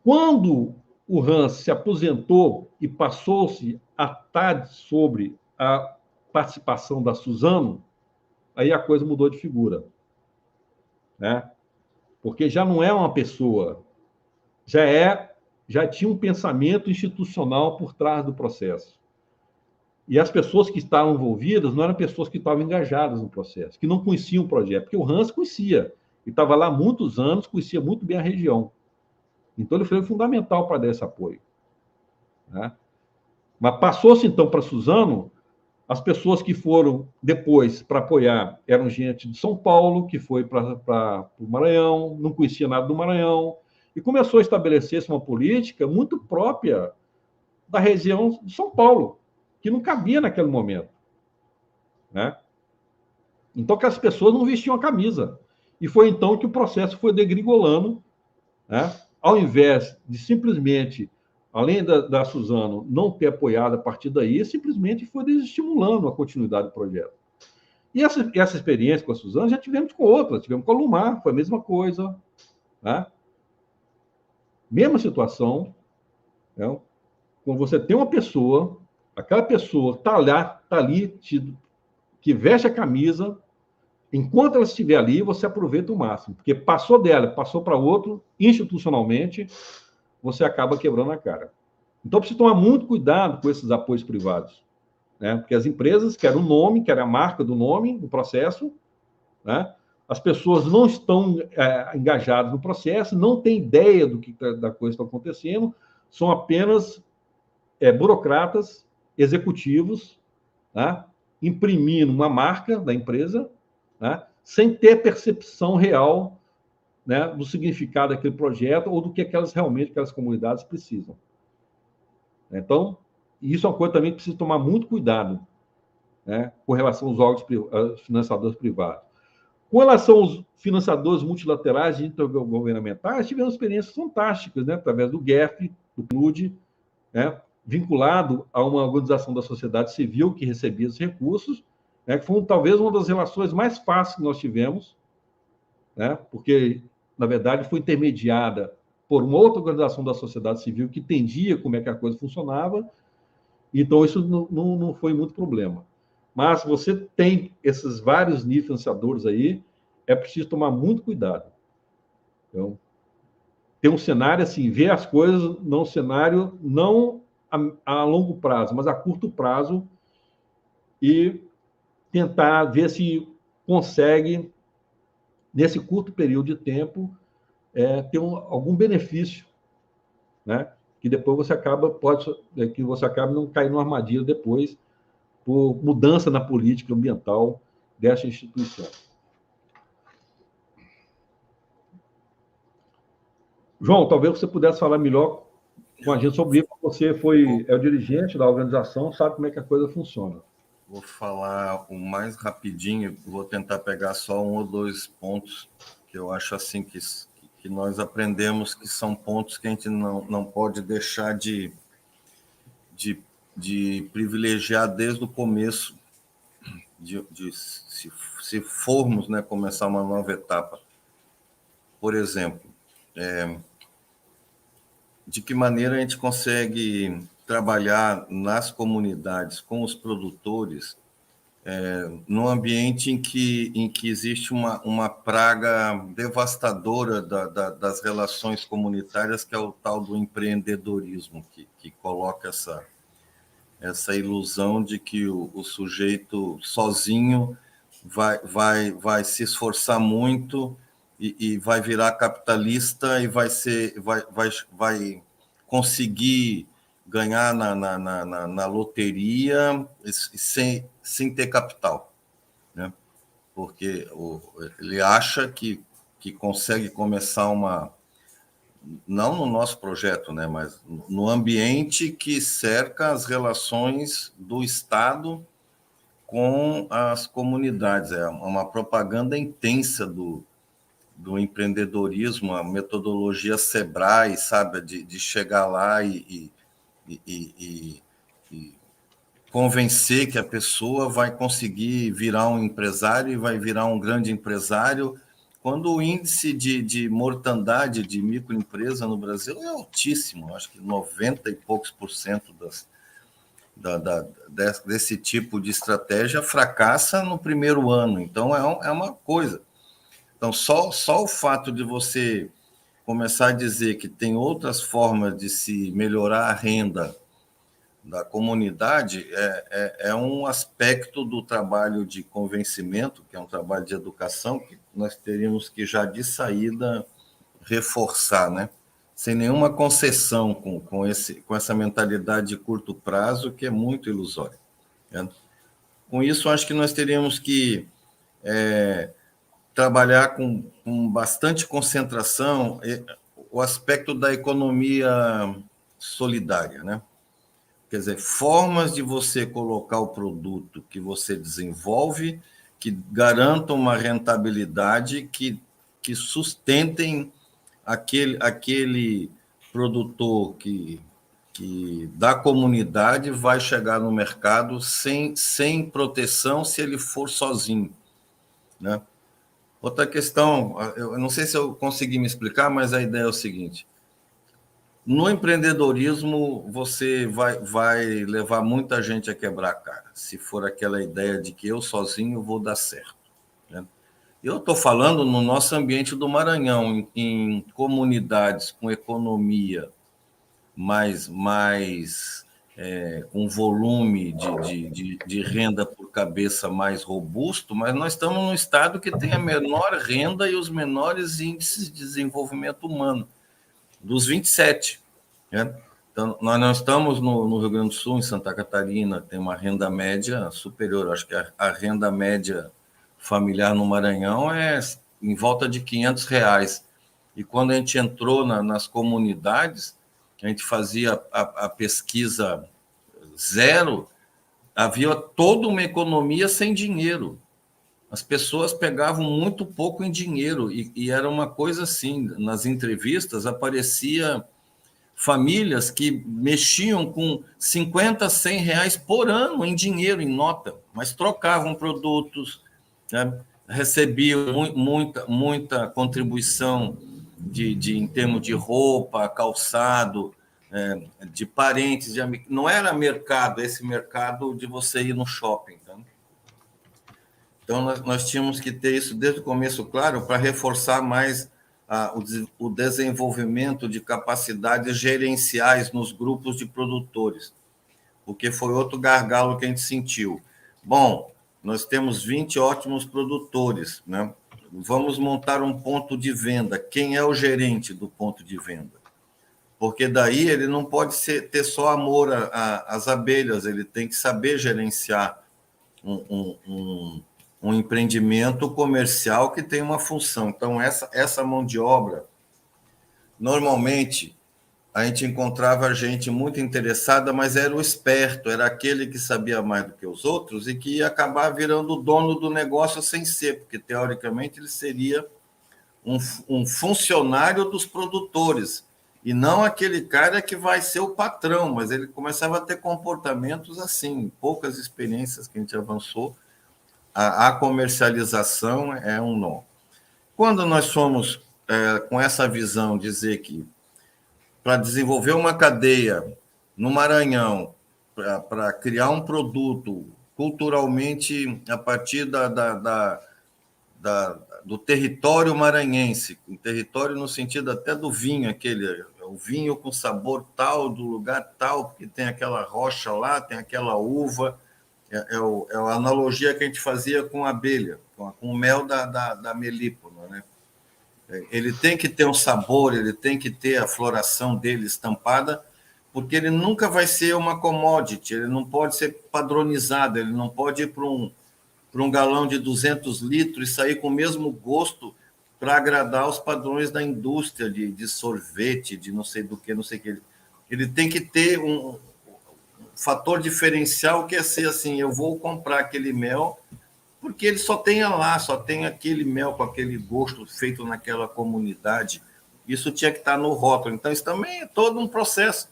quando o Hans se aposentou e passou-se a estar sobre a participação da Suzano, aí a coisa mudou de figura, né? Porque já não é uma pessoa, já tinha um pensamento institucional por trás do processo. E as pessoas que estavam envolvidas não eram pessoas que estavam engajadas no processo, que não conheciam o projeto, porque o Hans conhecia, e estava lá há muitos anos, conhecia muito bem a região. Então, ele foi fundamental para dar esse apoio, né? Mas passou-se, então, para Suzano, as pessoas que foram depois para apoiar eram gente de São Paulo, que foi para o Maranhão, não conhecia nada do Maranhão, e começou a estabelecer-se uma política muito própria da região de São Paulo, que não cabia naquele momento, né? Então, que as pessoas não vestiam a camisa. E foi então que o processo foi degringolando, né? Ao invés de simplesmente, além da Suzano não ter apoiado a partir daí, simplesmente foi desestimulando a continuidade do projeto. E essa experiência com a Suzano já tivemos com outras, tivemos com a Lumar, foi a mesma coisa, né? Mesma situação, né? Quando você tem uma pessoa, aquela pessoa está ali, que veste a camisa, enquanto ela estiver ali, você aproveita o máximo, porque passou dela, passou para outro, institucionalmente, você acaba quebrando a cara. Então, precisa tomar muito cuidado com esses apoios privados, né? Porque as empresas querem o nome, querem a marca do nome no processo, né? As pessoas não estão engajadas no processo, não têm ideia da coisa que está acontecendo, são apenas burocratas, executivos, né? Imprimindo uma marca da empresa, né? Sem ter percepção real, né, do significado daquele projeto ou do que aquelas comunidades precisam. Então, isso é uma coisa também que precisa tomar muito cuidado, né, com relação aos órgãos financiadores privados. Com relação aos financiadores multilaterais e intergovernamentais, tivemos experiências fantásticas, né, através do GEF, do PNUD, né, vinculado a uma organização da sociedade civil que recebia os recursos, né, que foi talvez uma das relações mais fáceis que nós tivemos, né, porque, na verdade, foi intermediada por uma outra organização da sociedade civil que entendia como é que a coisa funcionava, então isso não foi muito problema. Mas você tem esses vários níveis financiadores aí, é preciso tomar muito cuidado. Então, ter um cenário assim, ver as coisas num cenário não a longo prazo, mas a curto prazo, e tentar ver se consegue, nesse curto período de tempo, ter algum benefício, né? Que depois você acabe não caindo numa armadilha depois por mudança na política ambiental dessa instituição. João, talvez você pudesse falar melhor com a gente sobre isso, você é o dirigente da organização, sabe como é que a coisa funciona. Vou falar o mais rapidinho, vou tentar pegar só um ou dois pontos que eu acho assim que nós aprendemos que são pontos que a gente não pode deixar de privilegiar desde o começo, se formos, né, começar uma nova etapa. Por exemplo, de que maneira a gente consegue trabalhar nas comunidades com os produtores num ambiente em que existe uma praga devastadora das relações comunitárias, que é o tal do empreendedorismo, que coloca essa ilusão de que o sujeito sozinho vai se esforçar muito e vai virar capitalista e vai conseguir ganhar na loteria sem ter capital, né? Porque ele acha que consegue começar não no nosso projeto, né, mas no ambiente que cerca as relações do Estado com as comunidades. É uma propaganda intensa do empreendedorismo, a metodologia Sebrae, sabe, de chegar lá e convencer que a pessoa vai conseguir virar um empresário e vai virar um grande empresário quando o índice de mortandade de microempresa no Brasil é altíssimo, acho que 90 e poucos % desse tipo de estratégia fracassa no primeiro ano. Então, é uma coisa. Então, só o fato de você começar a dizer que tem outras formas de se melhorar a renda da comunidade é um aspecto do trabalho de convencimento, que é um trabalho de educação, que nós teríamos que, já de saída, reforçar, né? Sem nenhuma concessão com essa mentalidade de curto prazo, que é muito ilusória, né? Com isso, acho que nós teríamos que trabalhar com bastante concentração o aspecto da economia solidária, né? Quer dizer, formas de você colocar o produto que você desenvolve que garantam uma rentabilidade, que sustentem aquele produtor que da comunidade vai chegar no mercado sem proteção se ele for sozinho, né? Outra questão, eu não sei se eu consegui me explicar, mas a ideia é o seguinte: no empreendedorismo, você vai levar muita gente a quebrar a cara, se for aquela ideia de que eu sozinho vou dar certo, né? Eu estou falando no nosso ambiente do Maranhão, em comunidades com economia com volume de renda por cabeça mais robusto, mas nós estamos num estado que tem a menor renda e os menores índices de desenvolvimento humano dos 27, né? Então, nós não estamos no Rio Grande do Sul, em Santa Catarina, tem uma renda média superior. Acho que a renda média familiar no Maranhão é em volta de R$ 500. E quando a gente entrou nas comunidades, a gente fazia a pesquisa zero, havia toda uma economia sem dinheiro. As pessoas pegavam muito pouco em dinheiro, e era uma coisa assim, nas entrevistas aparecia famílias que mexiam com 50, R$ 100 por ano em dinheiro, em nota, mas trocavam produtos, né? Recebiam muita contribuição em termos de roupa, calçado, de parentes, de amigos. Não era mercado, esse mercado de você ir no shopping, tá? Então, nós tínhamos que ter isso desde o começo, claro, para reforçar mais o desenvolvimento de capacidades gerenciais nos grupos de produtores, porque foi outro gargalo que a gente sentiu. Bom, nós temos 20 ótimos produtores, né? Vamos montar um ponto de venda. Quem é o gerente do ponto de venda? Porque daí ele não pode ter só amor às abelhas, ele tem que saber gerenciar um empreendimento comercial que tem uma função. Então, essa mão de obra, normalmente, a gente encontrava gente muito interessada, mas era o esperto, era aquele que sabia mais do que os outros e que ia acabar virando o dono do negócio sem ser, porque, teoricamente, ele seria um funcionário dos produtores, e não aquele cara que vai ser o patrão, mas ele começava a ter comportamentos assim, poucas experiências que a gente avançou, a comercialização é um nó. Quando nós fomos com essa visão, dizer que para desenvolver uma cadeia no Maranhão, para criar um produto culturalmente a partir do território maranhense, um território no sentido até do vinho, o vinho com sabor tal, do lugar tal, porque tem aquela rocha lá, tem aquela uva, é a analogia que a gente fazia com a abelha, com o mel da melípona, né? Ele tem que ter um sabor, ele tem que ter a floração dele estampada, porque ele nunca vai ser uma commodity, ele não pode ser padronizado, ele não pode ir para um galão de 200 litros e sair com o mesmo gosto para agradar os padrões da indústria de sorvete, de não sei do que, não sei o que. Ele tem que ter um fator diferencial, que é ser assim: eu vou comprar aquele mel porque ele só tem lá, só tem aquele mel com aquele gosto feito naquela comunidade. Isso tinha que estar no rótulo. Então, isso também é todo um processo.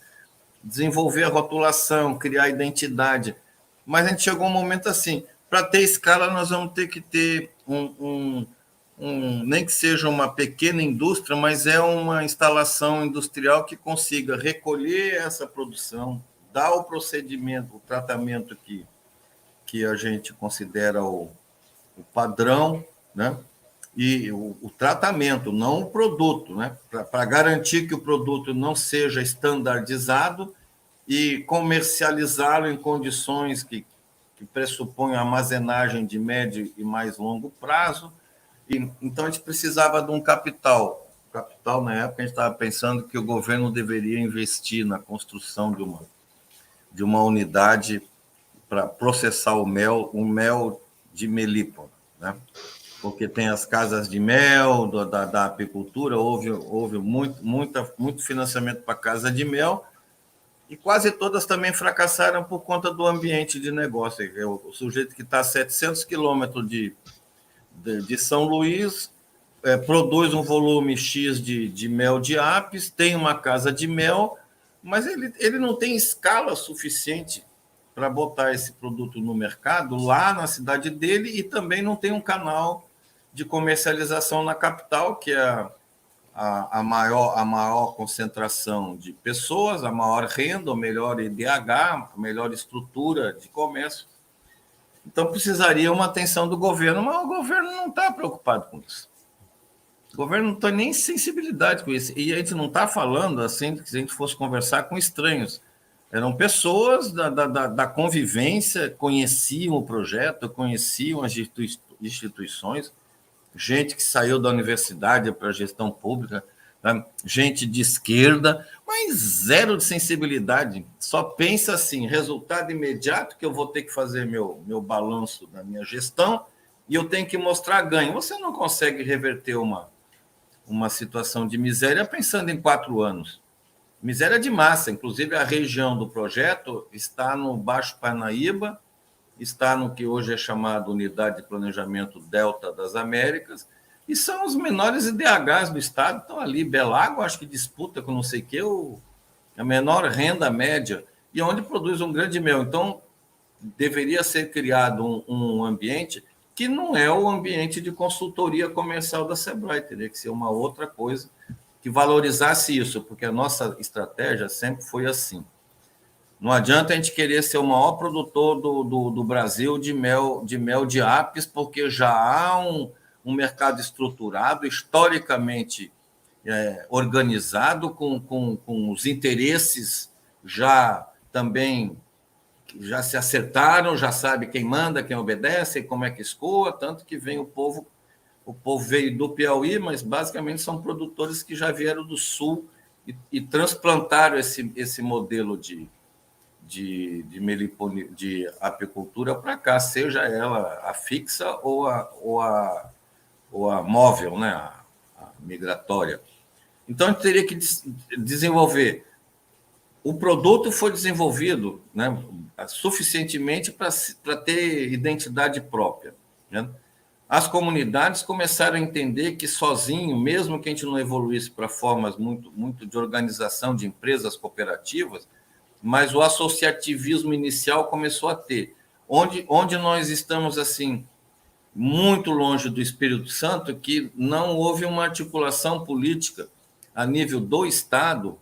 Desenvolver a rotulação, criar identidade. Mas a gente chegou a um momento assim: para ter escala, nós vamos ter que ter nem que seja uma pequena indústria, mas é uma instalação industrial que consiga recolher essa produção, dar o procedimento, o tratamento que a gente considera o padrão, né? E o tratamento, não o produto, né? Para garantir que o produto não seja estandardizado e comercializá-lo em condições que pressupõem armazenagem de médio e mais longo prazo. Então, a gente precisava de um capital. Capital, na época, a gente estava pensando que o governo deveria investir na construção de uma unidade para processar o mel de melípona, né? Porque tem as casas de mel da apicultura, houve muito financiamento para casa de mel, e quase todas também fracassaram por conta do ambiente de negócio. O sujeito que está a 700 quilômetros de São Luís produz um volume X de mel de apis, tem uma casa de mel, mas ele não tem escala suficiente para botar esse produto no mercado lá na cidade dele, e também não tem um canal de comercialização na capital, que é a maior concentração de pessoas, a maior renda, o melhor IDH, a melhor estrutura de comércio. Então, precisaria uma atenção do governo, mas o governo não está preocupado com isso. O governo não tem nem sensibilidade com isso. E a gente não está falando assim, que se a gente fosse conversar com estranhos. Eram pessoas da convivência, conheciam o projeto, conheciam as instituições, gente que saiu da universidade para a gestão pública, né? Gente de esquerda, mas zero de sensibilidade. Só pensa assim, resultado imediato, que eu vou ter que fazer meu balanço da minha gestão e eu tenho que mostrar ganho. Você não consegue reverter uma situação de miséria pensando em 4 anos. Miséria de massa. Inclusive, a região do projeto está no Baixo Parnaíba, está no que hoje é chamado Unidade de Planejamento Delta das Américas, e são os menores IDHs do estado, estão ali. Belágua, acho que disputa com não sei o que, a menor renda média, e onde produz um grande mel. Então, deveria ser criado um ambiente que não é o ambiente de consultoria comercial da Sebrae, teria que ser uma outra coisa que valorizasse isso, porque a nossa estratégia sempre foi assim. Não adianta a gente querer ser o maior produtor do Brasil de mel de apis, porque já há um mercado estruturado, historicamente organizado, com os interesses já se acertaram, já sabe quem manda, quem obedece, como é que escoa, tanto que vem o povo veio do Piauí, mas basicamente são produtores que já vieram do Sul e transplantaram esse modelo de apicultura para cá, seja ela a fixa ou a móvel, né? A migratória. Então, a gente teria que desenvolver. O produto foi desenvolvido, né, suficientemente para ter identidade própria, né? As comunidades começaram a entender que sozinho, mesmo que a gente não evoluísse para formas muito de organização de empresas cooperativas, mas o associativismo inicial começou a ter. Onde nós estamos assim muito longe do Espírito Santo, que não houve uma articulação política a nível do Estado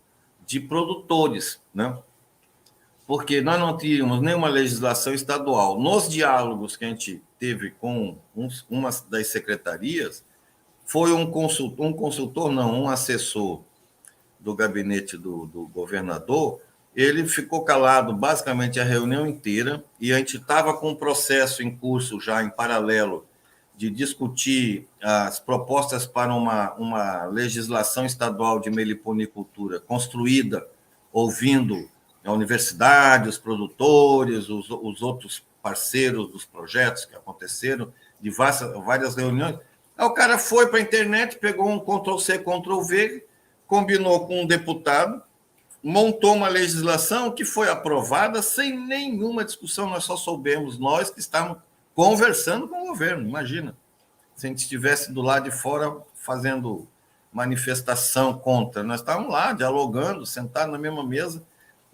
de produtores, né? Porque nós não tínhamos nenhuma legislação estadual. Nos diálogos que a gente teve com uma das secretarias, foi um assessor do gabinete do governador. Ele ficou calado basicamente a reunião inteira, e a gente estava com um processo em curso já em paralelo de discutir as propostas para uma legislação estadual de meliponicultura construída ouvindo a universidade, os produtores, os outros parceiros dos projetos que aconteceram, de várias reuniões. Aí o cara foi para a internet, pegou um Ctrl-C, Ctrl-V, combinou com um deputado, montou uma legislação que foi aprovada sem nenhuma discussão. Nós só soubemos, nós que estávamos conversando com o governo, imagina. Se a gente estivesse do lado de fora fazendo manifestação contra, nós estávamos lá dialogando, sentados na mesma mesa,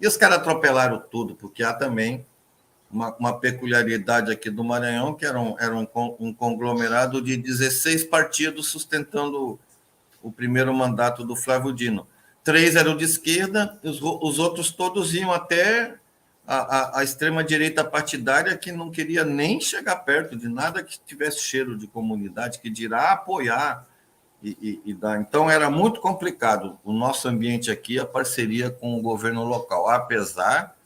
e os caras atropelaram tudo, porque há também uma peculiaridade aqui do Maranhão, que era um conglomerado de 16 partidos sustentando o primeiro mandato do Flávio Dino. 3 eram de esquerda, os outros todos iam até a extrema-direita partidária, que não queria nem chegar perto de nada que tivesse cheiro de comunidade, que dirá apoiar e dar. Então, era muito complicado o nosso ambiente aqui, a parceria com o governo local, apesar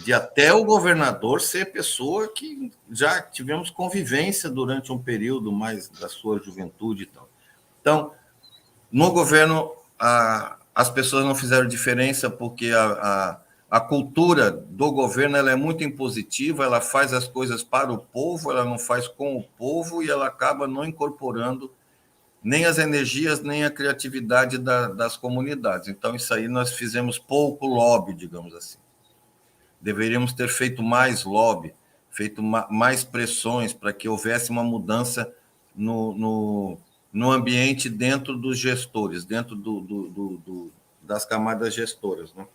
de até o governador ser pessoa que já tivemos convivência durante um período mais da sua juventude e tal. Então, no governo, as pessoas não fizeram diferença, porque a cultura do governo ela é muito impositiva, ela faz as coisas para o povo, ela não faz com o povo, e ela acaba não incorporando nem as energias, nem a criatividade das comunidades. Então, isso aí nós fizemos pouco lobby, digamos assim. Deveríamos ter feito mais lobby, feito mais pressões para que houvesse uma mudança no ambiente dentro dos gestores, dentro das camadas gestoras, né?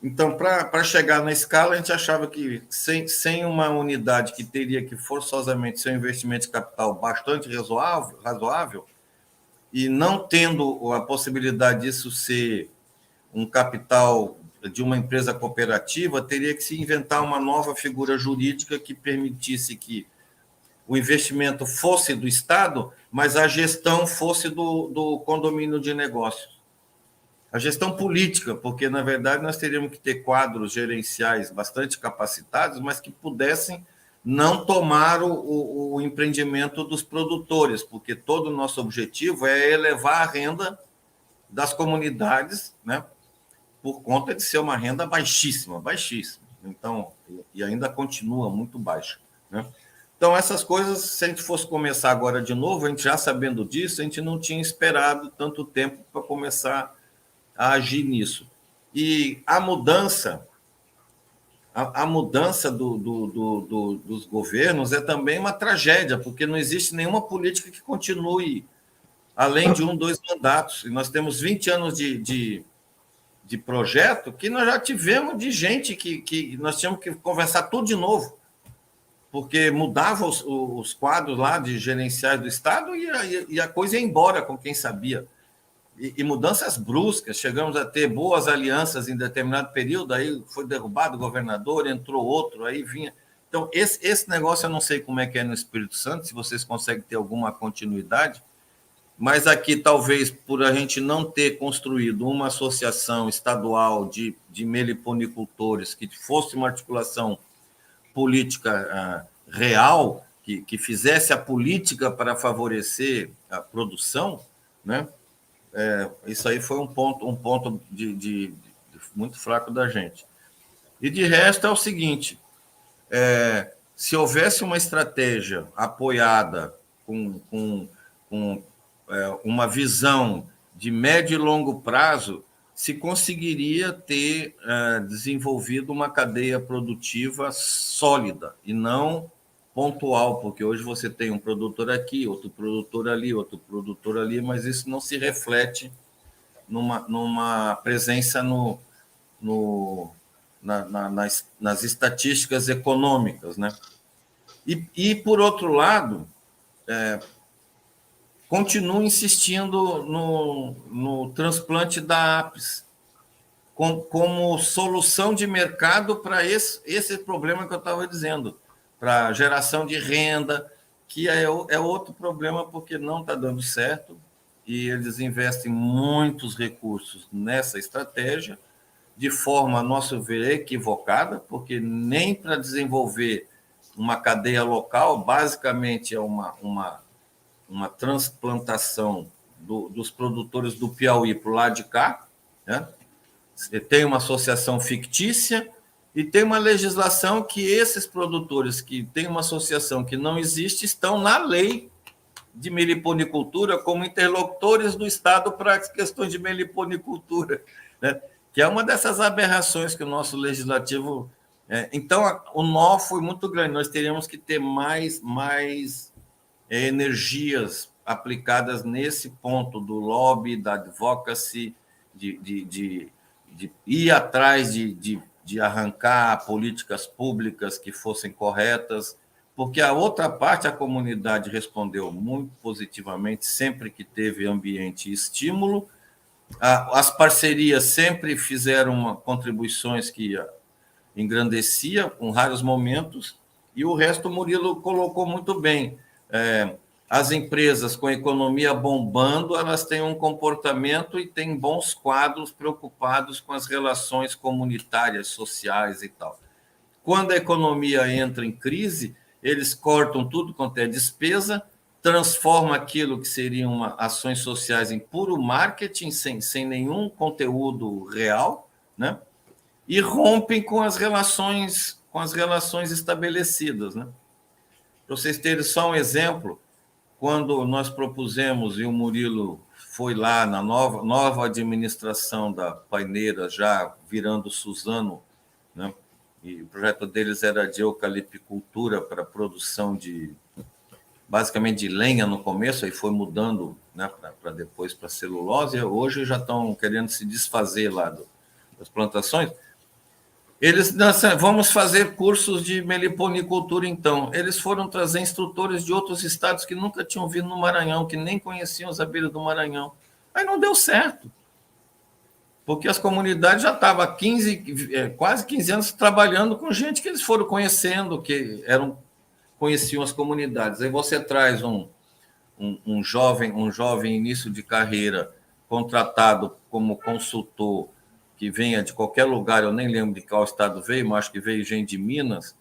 Então, para chegar na escala, a gente achava que sem uma unidade que teria que forçosamente ser um investimento de capital bastante razoável, e não tendo a possibilidade disso ser um capital de uma empresa cooperativa, teria que se inventar uma nova figura jurídica que permitisse que o investimento fosse do Estado, mas a gestão fosse do condomínio de negócios. A gestão política, porque, na verdade, nós teríamos que ter quadros gerenciais bastante capacitados, mas que pudessem não tomar o empreendimento dos produtores, porque todo o nosso objetivo é elevar a renda das comunidades, né, por conta de ser uma renda baixíssima. Então, e ainda continua muito baixa, né? Então, essas coisas, se a gente fosse começar agora de novo, a gente já sabendo disso, a gente não tinha esperado tanto tempo para começar a agir nisso. E a mudança dos governos é também uma tragédia, porque não existe nenhuma política que continue além de 2 mandatos. E nós temos 20 anos de projeto que nós já tivemos de gente que nós tínhamos que conversar tudo de novo, porque mudava os quadros lá de gerenciais do Estado e a coisa ia embora com quem sabia. E mudanças bruscas, chegamos a ter boas alianças em determinado período, aí foi derrubado o governador, entrou outro, aí vinha. Então, esse negócio eu não sei como é que é no Espírito Santo, se vocês conseguem ter alguma continuidade, mas aqui, talvez, por a gente não ter construído uma associação estadual de meliponicultores que fosse uma articulação política real, que fizesse a política para favorecer a produção, né? Isso aí foi um ponto de muito fraco da gente. E, de resto, é o seguinte, se houvesse uma estratégia apoiada com uma visão de médio e longo prazo, se conseguiria ter desenvolvido uma cadeia produtiva sólida e não pontual, porque hoje você tem um produtor aqui, outro produtor ali, mas isso não se reflete numa presença nas estatísticas econômicas, né? E por outro lado, continuo insistindo no transplante da APES como solução de mercado para esse problema que eu estava dizendo, para geração de renda, que é outro problema, porque não está dando certo, e eles investem muitos recursos nessa estratégia, de forma, a nosso ver, equivocada, porque nem para desenvolver uma cadeia local, basicamente é uma transplantação dos produtores do Piauí para o lado de cá, né? Tem uma associação fictícia e tem uma legislação que esses produtores que têm uma associação que não existe estão na lei de meliponicultura como interlocutores do Estado para as questões de meliponicultura, né? Que é uma dessas aberrações que o nosso legislativo... Então, o nó foi muito grande. Nós teríamos que ter mais energias aplicadas nesse ponto do lobby, da advocacy, de ir atrás de de arrancar políticas públicas que fossem corretas, porque a outra parte, a comunidade respondeu muito positivamente sempre que teve ambiente e estímulo. As parcerias sempre fizeram contribuições que engrandecia, com raros momentos, e o resto o Murilo colocou muito bem. As empresas com a economia bombando, elas têm um comportamento e têm bons quadros preocupados com as relações comunitárias, sociais e tal. Quando a economia entra em crise, eles cortam tudo quanto é despesa, transformam aquilo que seriam ações sociais em puro marketing, sem nenhum conteúdo real, né? E rompem com as relações estabelecidas, né? Para vocês terem só um exemplo, quando nós propusemos, e o Murilo foi lá na nova administração da Paineira, já virando Suzano, né? E o projeto deles era de eucalipcultura para produção basicamente de lenha no começo, aí foi mudando, né, para depois para celulose, e hoje já estão querendo se desfazer lá das plantações. Eles, vamos fazer cursos de meliponicultura, então. Eles foram trazer instrutores de outros estados que nunca tinham vindo no Maranhão, que nem conheciam as abelhas do Maranhão. Aí não deu certo, porque as comunidades já estavam há quase 15 anos trabalhando com gente que eles foram conhecendo, que conheciam as comunidades. Aí você traz um jovem início de carreira, contratado como consultor, que venha de qualquer lugar, eu nem lembro de qual estado veio, mas acho que veio gente de Minas,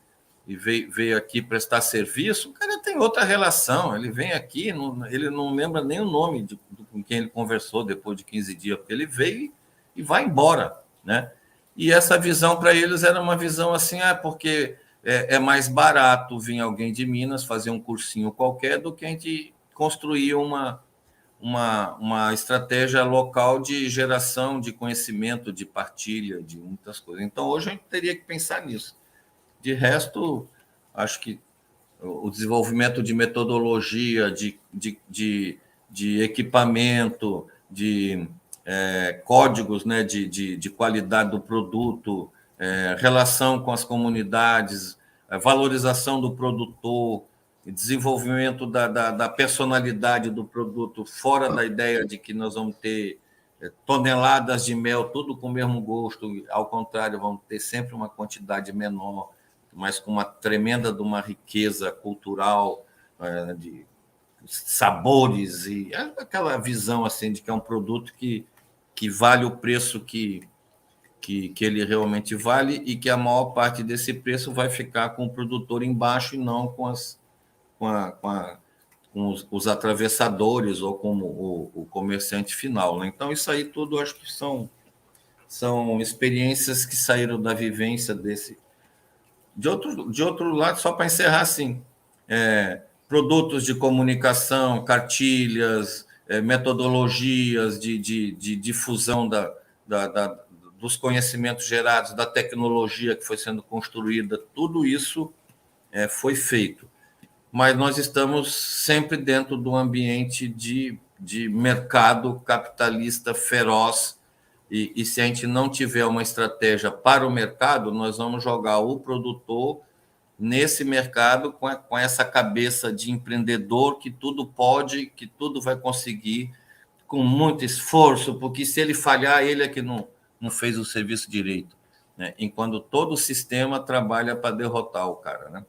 e veio aqui prestar serviço, o cara tem outra relação, ele vem aqui, ele não lembra nem o nome com quem ele conversou depois de 15 dias, porque ele veio e vai embora, né? E essa visão para eles era uma visão assim, porque é mais barato vir alguém de Minas fazer um cursinho qualquer do que a gente construir uma estratégia local de geração de conhecimento, de partilha, de muitas coisas. Então, hoje a gente teria que pensar nisso. De resto, acho que o desenvolvimento de metodologia, de equipamento, de códigos, né, de qualidade do produto, relação com as comunidades, valorização do produtor, desenvolvimento da personalidade do produto, fora da ideia de que nós vamos ter toneladas de mel, tudo com o mesmo gosto, ao contrário, vamos ter sempre uma quantidade menor, mas com uma tremenda de uma riqueza cultural, de sabores, e aquela visão assim de que é um produto que vale o preço que ele realmente vale, e que a maior parte desse preço vai ficar com o produtor embaixo e não com os atravessadores ou com o comerciante final, né? Então, isso aí tudo acho que são experiências que saíram da vivência desse. De outro lado, só para encerrar, assim, produtos de comunicação, cartilhas, metodologias de difusão dos conhecimentos gerados, da tecnologia que foi sendo construída, tudo isso foi feito. Mas nós estamos sempre dentro de um ambiente de mercado capitalista feroz, e se a gente não tiver uma estratégia para o mercado, nós vamos jogar o produtor nesse mercado com essa cabeça de empreendedor que tudo pode, que tudo vai conseguir, com muito esforço, porque se ele falhar, ele é que não fez o serviço direito, né? Enquanto todo o sistema trabalha para derrotar o cara, né?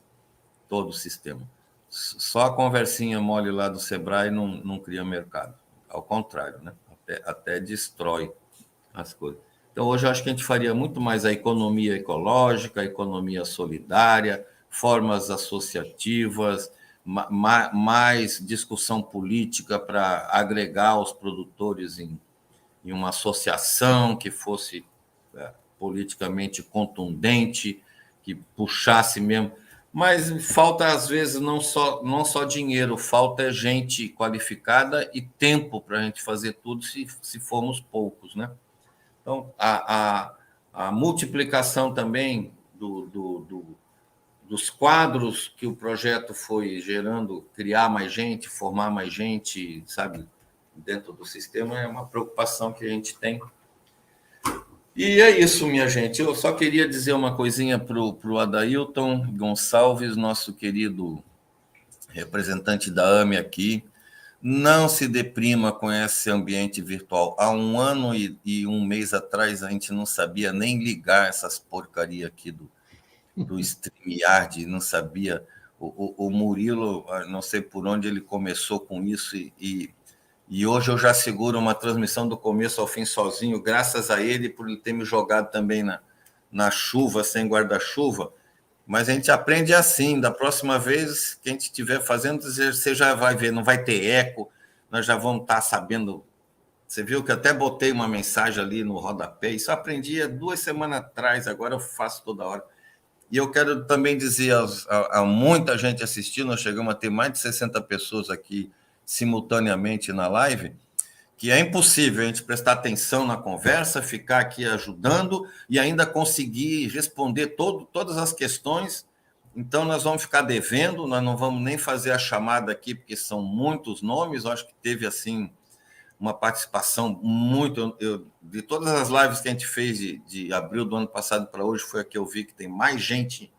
Todo o sistema. Só a conversinha mole lá do Sebrae não cria mercado. Ao contrário, né? Até destrói as coisas. Então, hoje eu acho que a gente faria muito mais a economia ecológica, a economia solidária, formas associativas, mais discussão política para agregar os produtores em uma associação que fosse politicamente contundente, que puxasse mesmo. Mas falta, às vezes, não só dinheiro, falta gente qualificada e tempo para a gente fazer tudo se formos poucos, né? Então, a multiplicação também dos quadros que o projeto foi gerando, criar mais gente, formar mais gente, sabe, dentro do sistema, é uma preocupação que a gente tem. E é isso, minha gente. Eu só queria dizer uma coisinha para o Adailton Gonçalves, nosso querido representante da AME aqui. Não se deprima com esse ambiente virtual. Há 1 ano e 1 mês atrás, a gente não sabia nem ligar essas porcarias aqui do StreamYard, não sabia. O Murilo, não sei por onde ele começou com isso, e hoje eu já seguro uma transmissão do começo ao fim sozinho, graças a ele, por ele ter me jogado também na chuva, sem guarda-chuva. Mas a gente aprende assim, da próxima vez que a gente estiver fazendo, você já vai ver, não vai ter eco, nós já vamos estar sabendo. Você viu que eu até botei uma mensagem ali no rodapé, isso eu aprendi há 2 semanas atrás, agora eu faço toda hora. E eu quero também dizer a muita gente assistindo, nós chegamos a ter mais de 60 pessoas aqui simultaneamente na live, que é impossível a gente prestar atenção na conversa, ficar aqui ajudando e ainda conseguir responder todas as questões. Então, nós vamos ficar devendo, nós não vamos nem fazer a chamada aqui, porque são muitos nomes. Eu acho que teve, assim, uma participação muito... de todas as lives que a gente fez de abril do ano passado para hoje, foi a que eu vi que tem mais gente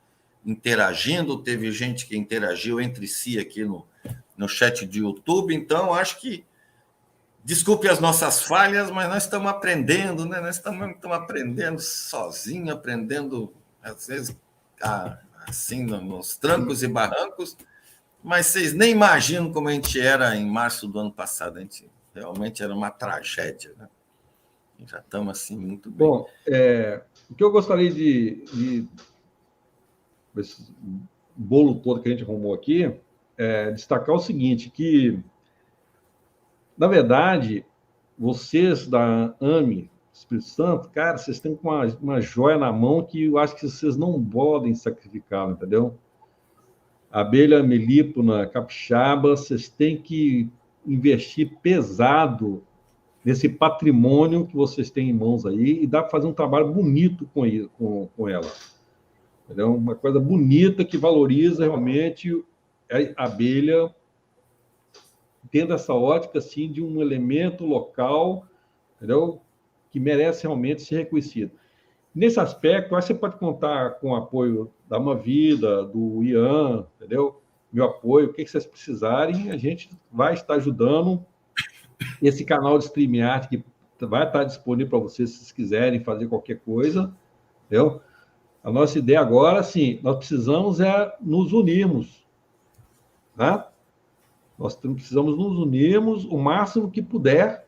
interagindo, teve gente que interagiu entre si aqui no chat de YouTube. Então, acho que desculpe as nossas falhas, mas nós estamos aprendendo, né? Nós estamos aprendendo sozinho, aprendendo, às vezes, assim, nos trancos e barrancos, mas vocês nem imaginam como a gente era em março do ano passado. A gente realmente era uma tragédia, né? E já estamos, assim, muito bem. Bom, o que eu gostaria de esse bolo todo que a gente arrumou aqui, destacar o seguinte, que na verdade, vocês da AME, Espírito Santo, cara, vocês têm uma joia na mão que eu acho que vocês não podem sacrificar, entendeu? A abelha melípona capixaba, vocês têm que investir pesado nesse patrimônio que vocês têm em mãos aí e dá para fazer um trabalho bonito com ela. Entendeu? Uma coisa bonita que valoriza realmente a abelha, tendo essa ótica, assim, de um elemento local, entendeu? Que merece realmente ser reconhecido. Nesse aspecto, acho que você pode contar com o apoio da Amavida, do Ian, entendeu? Meu apoio, o que vocês precisarem, a gente vai estar ajudando. Esse canal de StreamYard que vai estar disponível para vocês, se vocês quiserem fazer qualquer coisa, entendeu? A nossa ideia agora, assim, nós precisamos nos unirmos, tá? Nós precisamos nos unirmos o máximo que puder,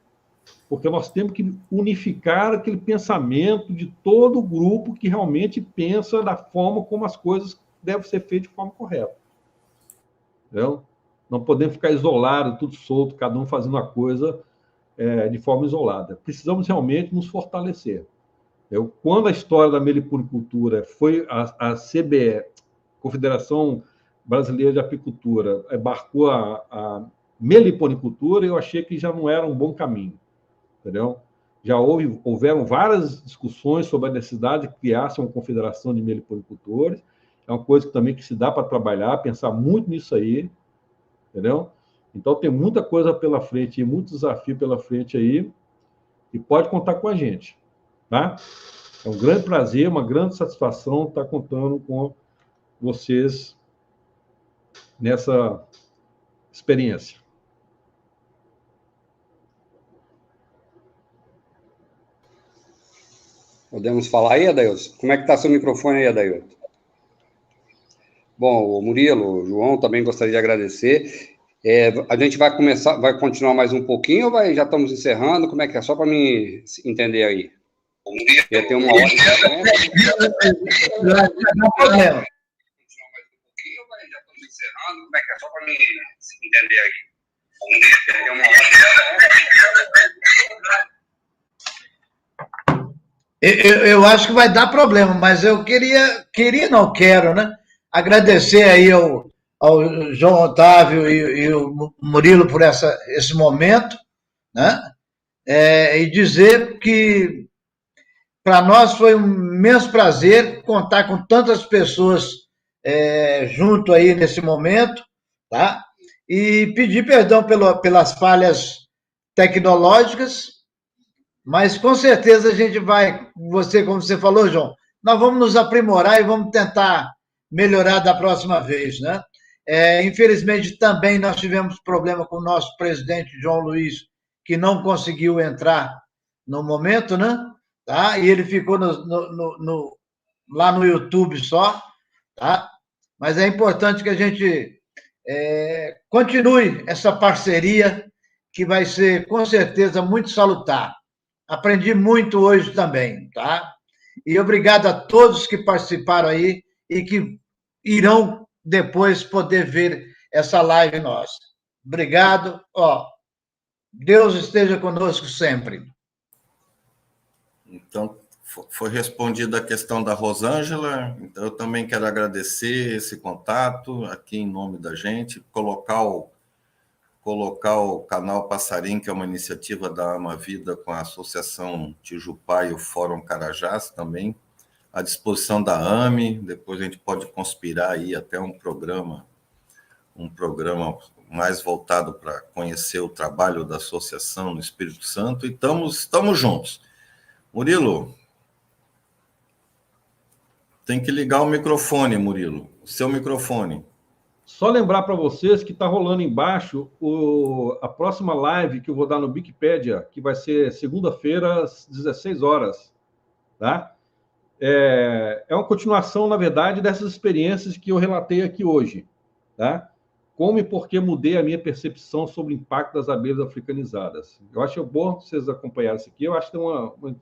porque nós temos que unificar aquele pensamento de todo o grupo que realmente pensa da forma como as coisas devem ser feitas de forma correta. Entendeu? Não podemos ficar isolados, tudo solto, cada um fazendo a coisa de forma isolada. Precisamos realmente nos fortalecer. Quando a história da meliponicultura foi a CBE, Confederação Brasileira de Apicultura, embarcou a meliponicultura, eu achei que já não era um bom caminho, entendeu? Já houveram várias discussões sobre a necessidade de criar-se uma confederação de meliponicultores, é uma coisa que se dá para trabalhar, pensar muito nisso aí, entendeu? Então, tem muita coisa pela frente, muito desafio pela frente aí, e pode contar com a gente, tá? É um grande prazer, uma grande satisfação estar contando com vocês nessa experiência. Podemos falar aí, Adailton? Como é que está seu microfone aí, Adailton? Bom, o Murilo, o João, também gostaria de agradecer. A gente vai continuar mais um pouquinho ou já estamos encerrando? Como é que é? Só para me entender aí. Ia ter uma hora de Não tem problema. Como é que é? Só para me entender aí. Eu acho que vai dar problema, mas eu não quero, né? Agradecer aí ao João Otávio e o Murilo por esse momento, né? E dizer que para nós foi um imenso prazer contar com tantas pessoas junto aí nesse momento, tá? E pedir perdão pelas falhas tecnológicas, Mas, com certeza, a gente vai, como você falou, João, nós vamos nos aprimorar e vamos tentar melhorar da próxima vez, né? Infelizmente, também nós tivemos problema com o nosso presidente, João Luiz, que não conseguiu entrar no momento, né? Tá? E ele ficou lá no YouTube só, tá? Mas é importante que a gente continue essa parceria, que vai ser, com certeza, muito salutar. Aprendi muito hoje também, tá? E obrigado a todos que participaram aí e que irão depois poder ver essa live nossa. Obrigado. Deus esteja conosco sempre. Então, foi respondida a questão da Rosângela. Então, eu também quero agradecer esse contato aqui em nome da gente, colocar o canal Passarim, que é uma iniciativa da Ama Vida com a Associação Tijupá e o Fórum Carajás também, à disposição da AME. Depois a gente pode conspirar aí até um programa mais voltado para conhecer o trabalho da associação no Espírito Santo, e estamos juntos. Murilo, tem que ligar o microfone, Murilo, o seu microfone. Só lembrar para vocês que está rolando embaixo a próxima live que eu vou dar no Wikipédia, que vai ser segunda-feira, às 16 horas. Tá? É uma continuação, na verdade, dessas experiências que eu relatei aqui hoje. Tá? Como e por que mudei a minha percepção sobre o impacto das abelhas africanizadas. Eu acho bom vocês acompanharem isso aqui. Eu acho que tem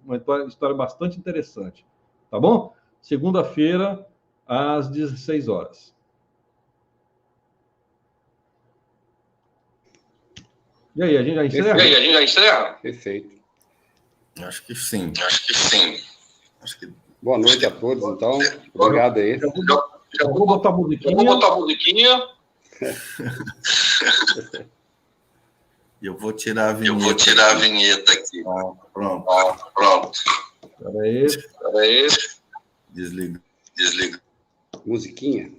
uma história bastante interessante. Tá bom? Segunda-feira, às 16 horas. E aí, a gente já encerra? Perfeito. Acho que sim. Boa noite a todos, então. Obrigado aí. Já vou botar a musiquinha. Eu vou tirar a vinheta aqui. Pronto. Espera aí. Desliga. Musiquinha.